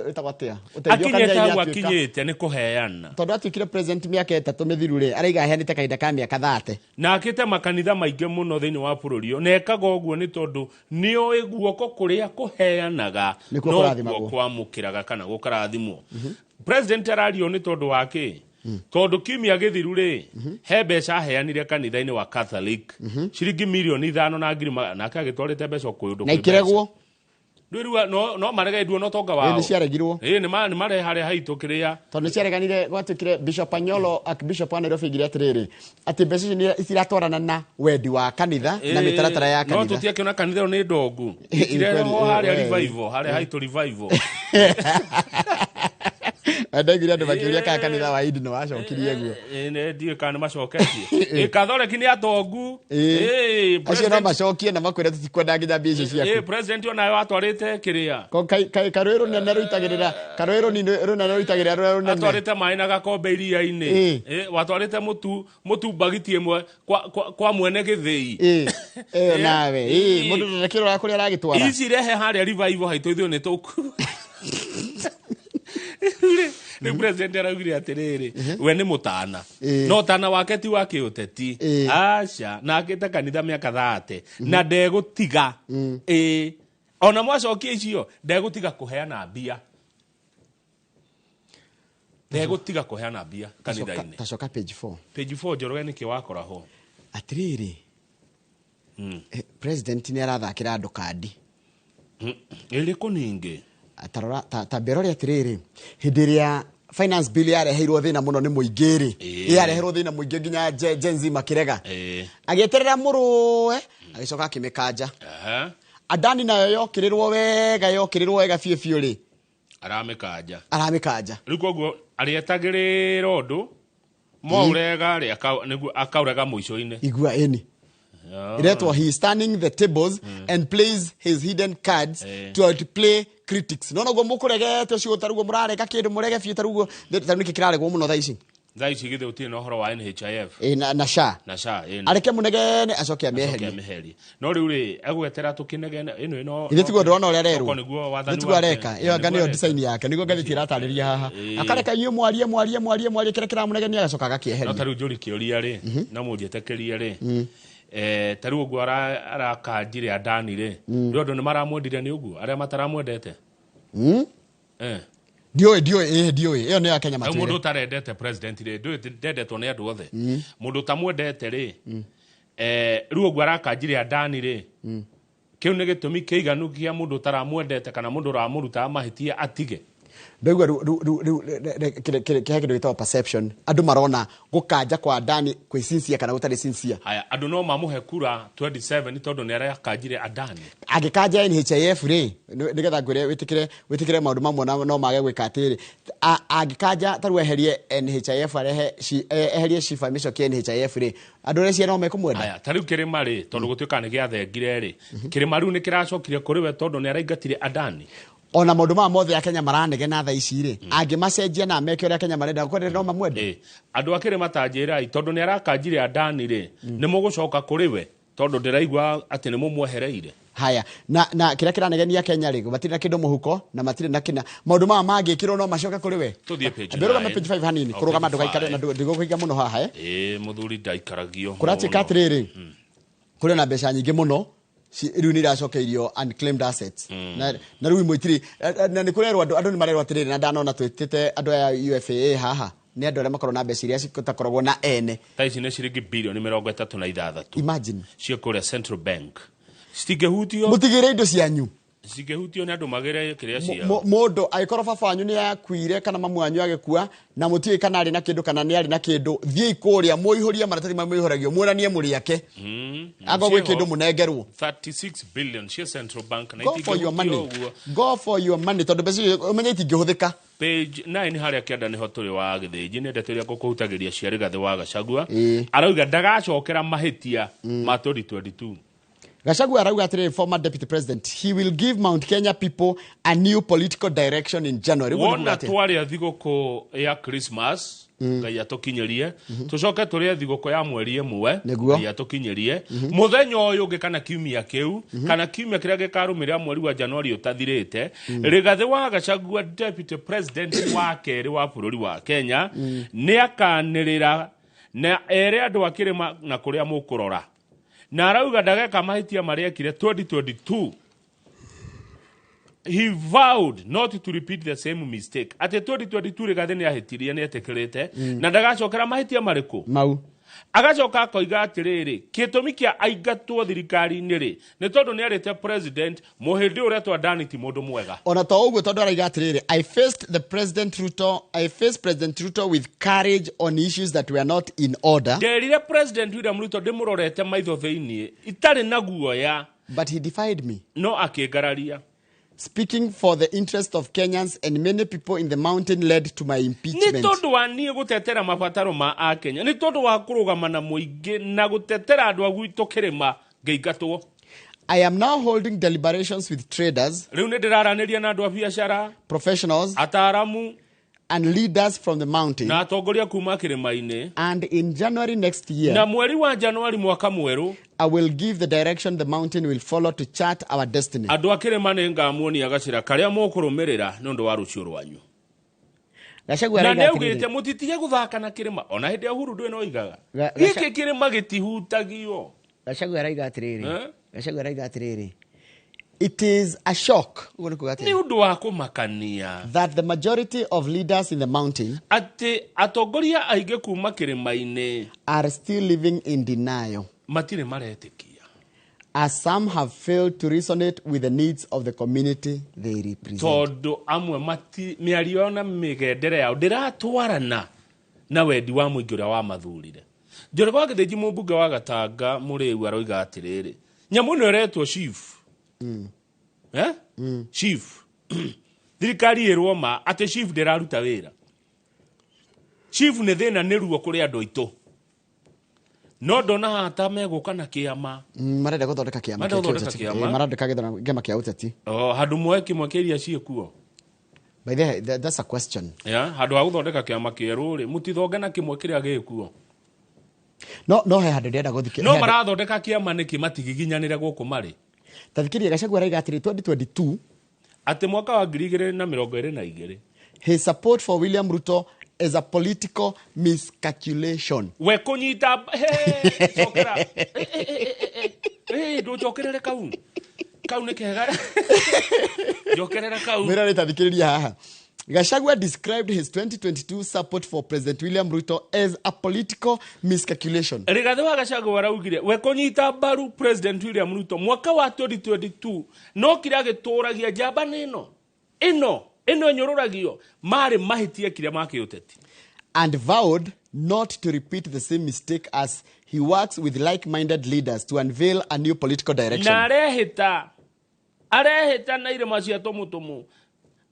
itawatia. Akinyeta akinyete ni kuheana. Tondu atukire president miaka 3 mithiru ri araiga aheanite kahinda ka miaka 30. Na akite makanitha maingi muno thiini wa bururi na ekaga uguo ni tondu nio iguoko kuria kuheanaga no kwamukiraga kana gukara President arario ni tondu wake tondu kimia githiru ri he mbeca heanire kanitha-ini wa Catholic ciringi milioni 5 na ngiri na akagitwarite mbeca kuyundu na ikiregwo ndwirwa no marega nduo no tonga wao ni ciaregirwo ni mare hare haitu kiria tondu ciareganire gwatukire Bishop Anyolo Bishop wa Nairobi ngire atiriri ati mbeca ni isiratwarana na wendi wa kanitha na mitaratara ya kanitha no tutiakiona kanitha ni ndongu ikireho hare revival hare haitu revival Adagire andu makiuria ka kanitha wa Idi no wacokirie guo ndiye kana macoketie Catholic ni atongu acio no macokie na makwire tutikwenda nginya mbeca ciaku president onayo atwarite kiria ko karwiro ni naruitagirira karwiro ni naruitagirira runa atwarite mai na gakombe iria-ini watwarite mutu bagiti imwe kwa mwene githii nawe mundu ndakirora kuria aragitwara ici rehe haria revival haitu ithio ni tuku ni president araugire atiriri we ni mutana no tana wake ti wa kiuteti acha na akite kanitha miaka 30 na ndegutiga ona mwacokie icio ndegutiga kuheana mbia ndegutiga kuheana mbia kanitha-ini tacoka page 4 Njoroge niki wakora ho atiriri president ni arathakira andu kandi iriku ningi atarora ta berori atiriri hindiria finance bill yareheirwo thina muno ni muingiri yareheirwo thina muingi nginya Gen Z makirega agieterera muruwe agicoka akimekanja Adani nayo yokirirwo wega fiu ri aramekanja riku oguo arietagirira undu mourega ri akaurega muico-ini igua eni iretwo he is turning the tables and plays his hidden cards to outplay critics no go mukuregete cio tarugo murareka kindu murege fiu tarugo niki kiraregwo muno thaici githe utie no horo wa NHIF na sha areke munegene acoke ameheri no riu ri agwetera tukinegene ino ithe tiguo ndona uria reru nitiguo areka iyo anga niyo design yake niguo gathiti iratariria haha akareka inyu mwarie kire kiramunegenia agacoka agakieheri no tariu njuri kioria ri na munjitekeria ri tariu guo arakanjire Adani ri ndio andu ni maramwendire ni uguo aria mataramwendete ndioi iyo ni ya Kenya matwire mundu tarendete president ri ndendetwo ni andu othe mundu tamwendete ri riu ogwo arakanjire Adani ri kiu ni gitumi kiiganu kia mundu taramwendete kana mundu ramuruta mahitia atige ndegwa kindu gitwa perception andu marona gukanja kwa Adani kwi sincere kana gutari sincere haya andu no mamuhe kura 27 tondu ni arakanjire Adani agikanja NHIF ri nigetha ngwire witikire maundu mamwe no mage gwika atiri agikanja taru eherie NHIF eherie chief amisho kia NHIF ri andu reci no mekumwenda haya tariu kirima ri tondu gutuika ni giathengire ri kirima riu ni kiracokire kuri we tondu ni araingatire Adani ona maundu ma mothe ya Kenya maranege na tha ici ri angimacenjia na meke uria Kenya marenda kwende no mamwende andu akire matanjira tondu ni arakanjire Adani ri ni mugucoka kuri we tondu ndiraigwa ati ni mumwehereire haya na kira kiranegenia Kenya ri matire na kindu muhuko na matire na kina maundu ma mangikirwo no macoka kuri we tuthie page ndiro ma page 5 hanini kurugama ndugaikare na ndigukwiga muno haha muthuri ndaikaragio kuratika atiriri kuri na mbeca nyingi muno riu ni racokeirio unclaimed assets na riu mwitiri na ni kurerwa andu ni marerwa atiriri na ndanona twitite andu ya UFA haha ni andu aria makorwo na mbeca iria citakoragwo na ene ta ici ni ciringi bilioni 36 imagine cio kuria Central Bank citingehutio mutigire indo cianyu citingehutio ni andu magire kiria cia mundu aikorwo baba wanyu ni yakuire kana mamu wanyu agikua na mutiwe kana ari na kindu kana ni ari na kindu thie kuria muihuria maratathi ma muihuragio muranie muri yake agogwe kindu munengerwo 36 billion cia Central Bank na go for your money tondu besi umenye itingihuthika page 9 haria kianda niho turi wa githiji ni ndeteria kuhutagiria cia Rigathi wa Gachagua arauga ndagacokera mahitia ma 2022 Gachagua arauga atiri former deputy president he will give Mount Kenya people a new political direction in January wona twaria thiguko ya Christmas ngai atukinyerie tucoke turia thiguko ya mweri imwe ngai atukinyerie muthenya uyu ngikana kiumia kiu kana kiumia kiria gikarumira mweri wa January utathirite Rigathi wa Gachagua deputy president wa keri wa bururi wa Kenya ni akanirira na ere andu akirima na kuria mukurora na arauga ndageka mahitia maria ekire 2022 he vowed not to repeat the same mistake at 2022 Rigathi ni ahitirie ni etekirite na ndagacokera mahitia mariku mau agacoka akoiga atiriri kitumi kia aingatwo thirikari-ini ri ni tondu ni arite president muhindi uria twa Adani ti mundu mwega ona to uguo tondu araiga atiriri I faced President Ruto with courage on issues that were not in order derire President William Ruto ndimurorete maitho thiini itari na guoya but he defied me no akingararia speaking for the interest of Kenyans and many people in the mountain led to my impeachment. Ni tondu wa nie gutetera mabataro ma a Kenya. Ni tondu wa kurugama na muingi na gutetera andu agwitu kirima ngeigatwo. I am now holding deliberations with traders, riu ni ndiraraniria na andu a biashara, professionals, ataramu and leaders from the mountain. Na atongoria kuma kirima-ini. And in January next year, na mweri wa Januari mwaka mweru, I will give the direction the mountain will follow to chart our destiny. Andu akirima ni ngamuoni agacira karia mukurumirira nondu wa rucio rwanyu. Gachagua na neugite mutitige guthaka na kirima ona hindi ya huru ndwe no igaga. Giki kirima gitihutagio. Gachagua raiga atiriri. Gachagua raiga atiriri. It is a shock ni undu wa kumakania that the majority of leaders in the mountain ati atongoria aige kuma kirima-ini are still living in denial. Matire maretikia. As some have failed to resonate with the needs of the community they represent. Todo amwe mati miario na migendere yao ndiratwarana na wendi wa muingi uria wa mathurire. Njore kwa githiji mubunge wa Gatanga muriu aroiga atiriri. Nyamu no retwo chief. Chief. Thirikari irwo ma ate chief ndiraruta wira. Chief ne thina ni ruo kuri andu aitu. No ndona hata meguka na kiama. Marenda guthondeka kiama. Marenda githema kia uteti. Handu mwe kimwe kiria ciekuo. By the way, that's a question. Handu ha guthondeka kiama kieru ri mutithonge na kimwe kiria gikuo. No he handu ndenda guthike. No marathondeka kiama niki matigiginyanire guku mari. Tathikiria Gachagua raiga atiri 2022 ati mwaka wa 2022 his support for William Ruto is a political miscalculation. We kunyita chokera do chokerere kau ne kega jokerera kau mira ni tathikiria haha Gachagua described his 2022 support for President William Ruto as a political miscalculation. Rigathi wa Gachagua waraugire we kunyita mbaru President William Ruto mwaka wa 2022 no kira gituragia jamba ino nyororagio mari mahitie kiria makiuteti, and vowed not to repeat the same mistake as he works with like-minded leaders to unveil a new political direction. Na arehita na ire macia tomutomu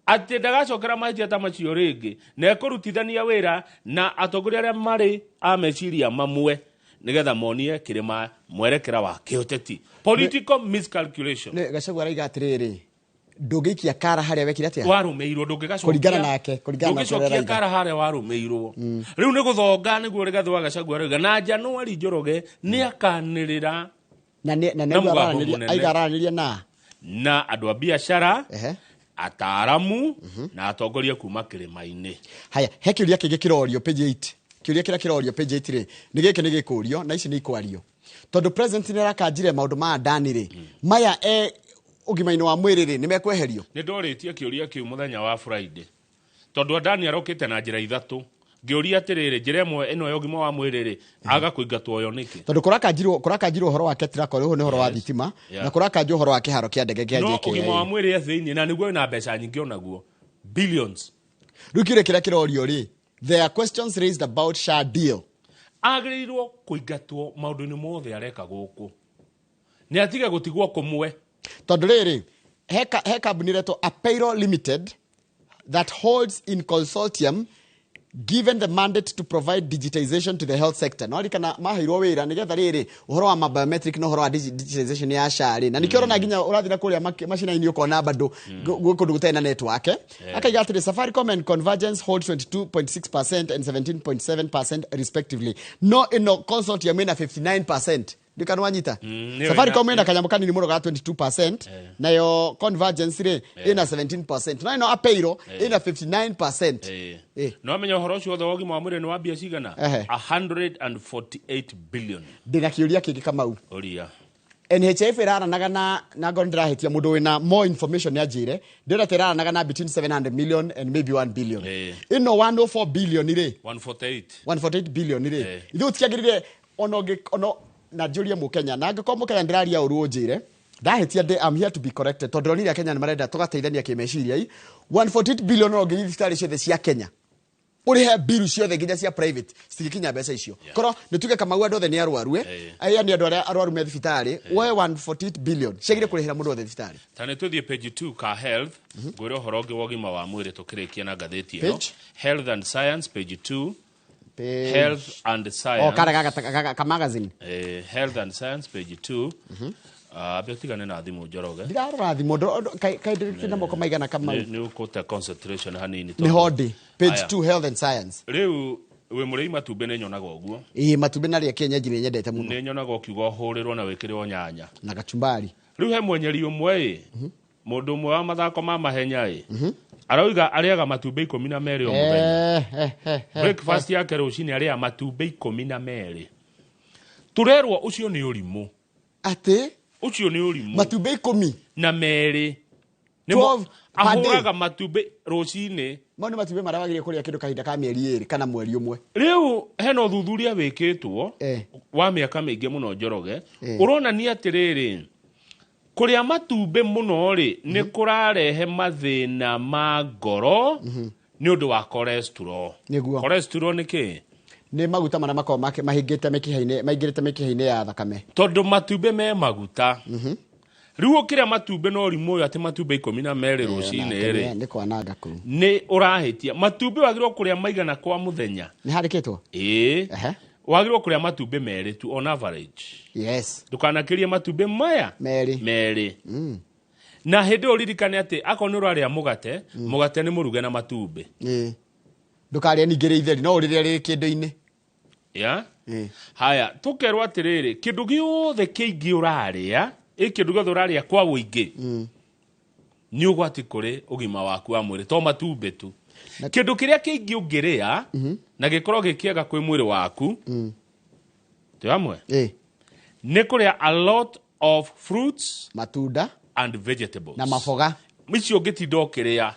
ati ndagacokera mahitia ta macio ringi na ekurutithania wira na atongoria aria mari ameciria mamwe nigetha monie kirima mwerekera wa kiuteti, political miscalculation. Ne Gachagua raiga atiriri ndugikia kara haria wekire atia warumeirwo ndungigacokia kuringana nake ndungicokia kara haria warumeirwo riu ni guthonga niguo Rigathi wa Gachagua raiga na Januari Njoroge ni akanirira na aigaraniria na andu a biashara ataaramu na atongoria kuma kirima-ini. Haya, he kiuria kingi kirorio page 8. Kiuria kira kirorio page 8 ri ni giki ni gikurio na ici ni ikwario tondu president ni arakanjire maundu ma Adani ri maya ugimaino wa mwiri ri ni mekweherio. Ni ndoritie kiuria kiu muthenya wa Friday tondu Adani arokite na njira ithatu ngiuria atiriri njira imwe ino ya ugima wa mwiri ri aga kuingatwo yo niki tondu kurakanjirwo horo wake tirako riho ni horo wa thitima na kurakanjirwo horo wa kiharo kia ndege kia JKIA. No ugima wa mwiri ethiini na niguo ina mbeca nyingi onaguo billions. Rukire kira kirorio ri there are questions raised about SHA deal. Agiriirwo kuingatwo maundu-ini mothe areka guku ni atiga gutigwo kumwe tondu riri he company reto Apparel Limited that holds in consortium given the mandate to provide digitization to the health sector. No rikana mahairwo wira nigetha riri uhoro wa biometric no uhoro wa digitization ya SHA ri na nikio na ginya urathira kuria machine-ini ukona bado gukundu gutena network akaiga atiri Safaricom and Convergence hold 22.6% and 17.7% respectively. No ino consortium ina 59%. Dikano wanyita Safaricom ina kanyamukani ni muro ga 22% na yo Convergence ri ina 17%. Na ino Apparel ina 59%. No amenya horo ucio othe wogima wa mwiri ni wa bia cigana 148 billion. Ndina kiuria kingi Kamau oria NHF iraranaga na ngondirahitia mundu wina more information ya jire ndira tiraranaga na between 700 million and maybe 1 billion. Ino 104 billion ire 148 billion ire ithu tiagirire ono na juria mu Kenya na ngiko mu Kenya ndiraria uru njire ndahitia I'm here to be corrected tondu ni Kenya ni marenda tugateithania kimeciria 148 billion no ngithi thitari ciothe cia Kenya urihe bill ciothe nginya cia private citikinya mbeca icio koro nituge Kamau andu othe ni arwaru aya ni andu aria arwaru me thibitari we 148 billion cegire kurihira mundu othe thibitari tane tuthie page 2 ka health gwire uhoro ngi wogima wa mwiri tukirikia na gatheti ino health and science page 2 health and science ka magazine health and science page 2 betigane na thimu Njoroge ndirarora thimu kaidikina moko maigana Kamau ni ukuta concentration hanini ni hodi page 2 health and science riu we murei matumbe ne nyonaga uguo matumbe na ria Kenya njire nyendete muno ne nyonaga ukiuga hurirwo na wikirwo nyanya na kachumbari riu he mwenyeri umwe mundu umwe wa mathako ma mahenya arauga ariaga matumbe 12 o muthenya breakfast yake rucini aria matumbe 12 turerwo ucio ni urimu ate ucio ni urimu matumbe 10 na meri 12 ahuraga matumbe rucini mone matumbe marawagire kuria kindu kahinda ka mieri 2 kana mweri umwe riu heno thuthuria wikitwo wa miaka mingi muno Njoroge urona ni atiriri kuria matumbe muno ri ni kurarehe mathina ma ngoro ni undu wa cholesterol. Cholesterol ni ki ni maguta mana makao make mahingite mekihaine ya thakame tondu matumbe me maguta riu ukiria matumbe no rimu uyu ati matumbe 12 rucini ri ni kwananga ku ni urahitia matumbe wagirwo kuria maigana kwa muthenya ni harikitwo wagirwo kuria matumbe meri tu on average yes ndukanakirie matumbe maya meri na hindi uririkane ati akoni uraria mugate mugate ni muruge na matumbe ndukaria ningire itheri no uriria ri kindu-ini haya tukerwo atiriri kindu giothe kiingi uraria kindu giothe uraria kwa wuingi ni ugwati kuri ugima waku wa mwiri to matumbe tu kindu kiria kiingi ungiria na gikorwo gikiega kwi mwiri waku tiamwe ni kuria a lot of fruits matunda and vegetables na maboga micio ngitinda ukiria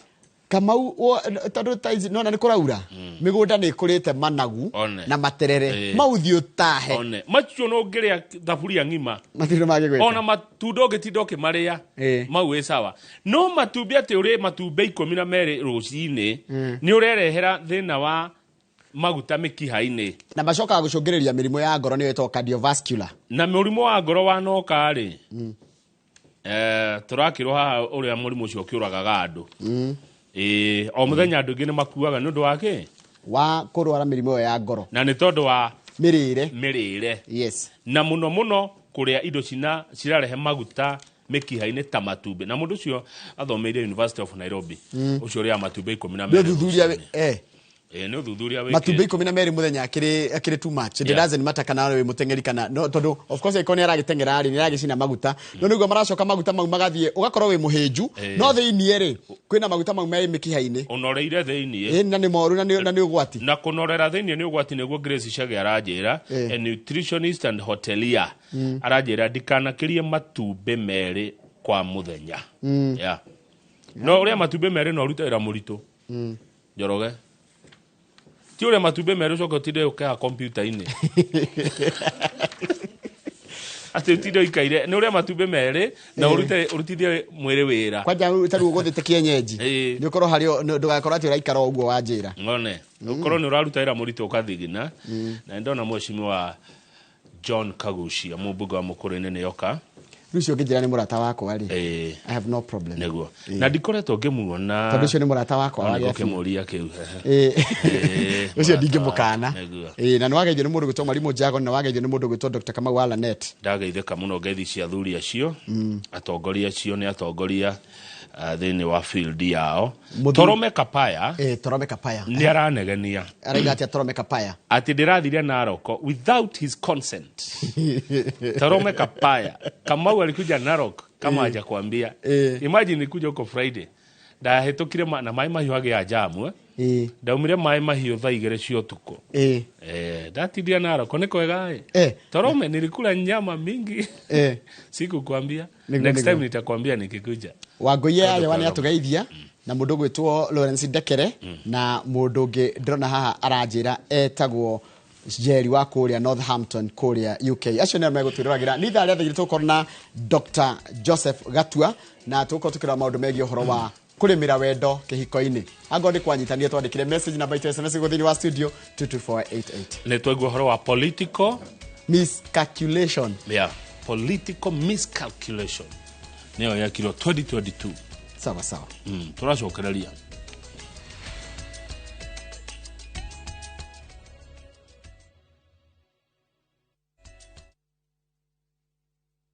Kamau tondu taizi nona ni kuraura migunda ni kurite managu na materere mauthi utahe one macio no ngiria thaburia ngima matiro mage gweta ona matundo ngitidoke maria mau e sawa no matumbi ati uri matumbe 12 rucini ni urerehera thina wa maguta mikiha-ini na macoka gucungiriria mirimo ya ngoro ni wetwo cardiovascular na murimo wa ngoro wanoka ri turakirwo haha uria murimu ucio kiuragaga andu o muthenya andu ingi ni makuaga ni undu wake wa kurwara mirimo ya ngoro na ni tondu wa mirire yes na muno kuria indo cirarehe maguta mikiha-ini ta matumbi na mundu ucio athomeire University of Nairobi ucio ria matumbi 12 thuthuria no thuthuria weke matumbi 12 muthenya akiri too much it doesn't matter kana we mutengeri kana no tondu of course ikoni aragitengera ari ni aragicina maguta no niguo maracoka maguta mau magathie ugakorwo we muhinju no thiini ri kwina maguta mau me mikiha-ini unoreire thiini na ni moru na ni ugwati na kunorera thiini ni ugwati niguo Grace Shage aranjira a nutritionist and hotelier aranjira ndikanakirie matumbi meri kwa muthenya no uria matumbi meri no rutira muritu Njoroge tiure matumbi meri ucoka utinde ukaha computer-ini ati utinde ikaire ni uria matumbi meri na urutithie mwiri wira kwanja utaru uguthite kienyeji ni ukorwo hario ndugakorwo ati uraikara uguo wanjira ngone ukorwo ni uraruta ira murito ukathigina na ndona mweshimi wa John Kagushia mubunge wa Mukurene ni yoka Lucio ngijira ni murata wakwa ri I have no problem neguo na ndikoretwo ngimuona tondu cio ni murata wakwa wa ngimuria kiu ucio ndingimukana na no wageithio ni mundu gwitwo Mwalimu Jago na wageithio ni mundu gwitwo Dr. Kamau Alanet ndageitheka muno ngeithi cia thuri acio atongoria acio ni atongoria thini wa field yao Torome Kapaya ni aranegenia araiga ati Torome Kapaya ati ndirathiria Narok without his consent Torome Kapaya Kamau alikuja Narok kama haja kuambia imagine nikuja huko Friday ndahetokire na mai mahiu age ya jamu ndaumire mai mahiu thaa 2 cia utuku ndatidia Narok ni kwega Torome nilikula nyama mingi sikukwambia next time nitakwambia nikikuja Wangoye aya wani atugeithia na mundu gwitwo Lawrence Dekere na mundu ngi ndrona haha aranjira etagwo Jerry wa kuria Northampton kuria UK acio ni megutwiragira ni tharia thigiri tukorna Dr. Joseph Gatua na tukira maundu megi uhoro wa kurimira wendo kihiko-ini ango ndi kwanyitania twandikire message na baita SMS guthini wa studio 22488 ne twegwa uhoro wa political miscalculation political miscalculation neo yakiro 2022 sawa turacokereria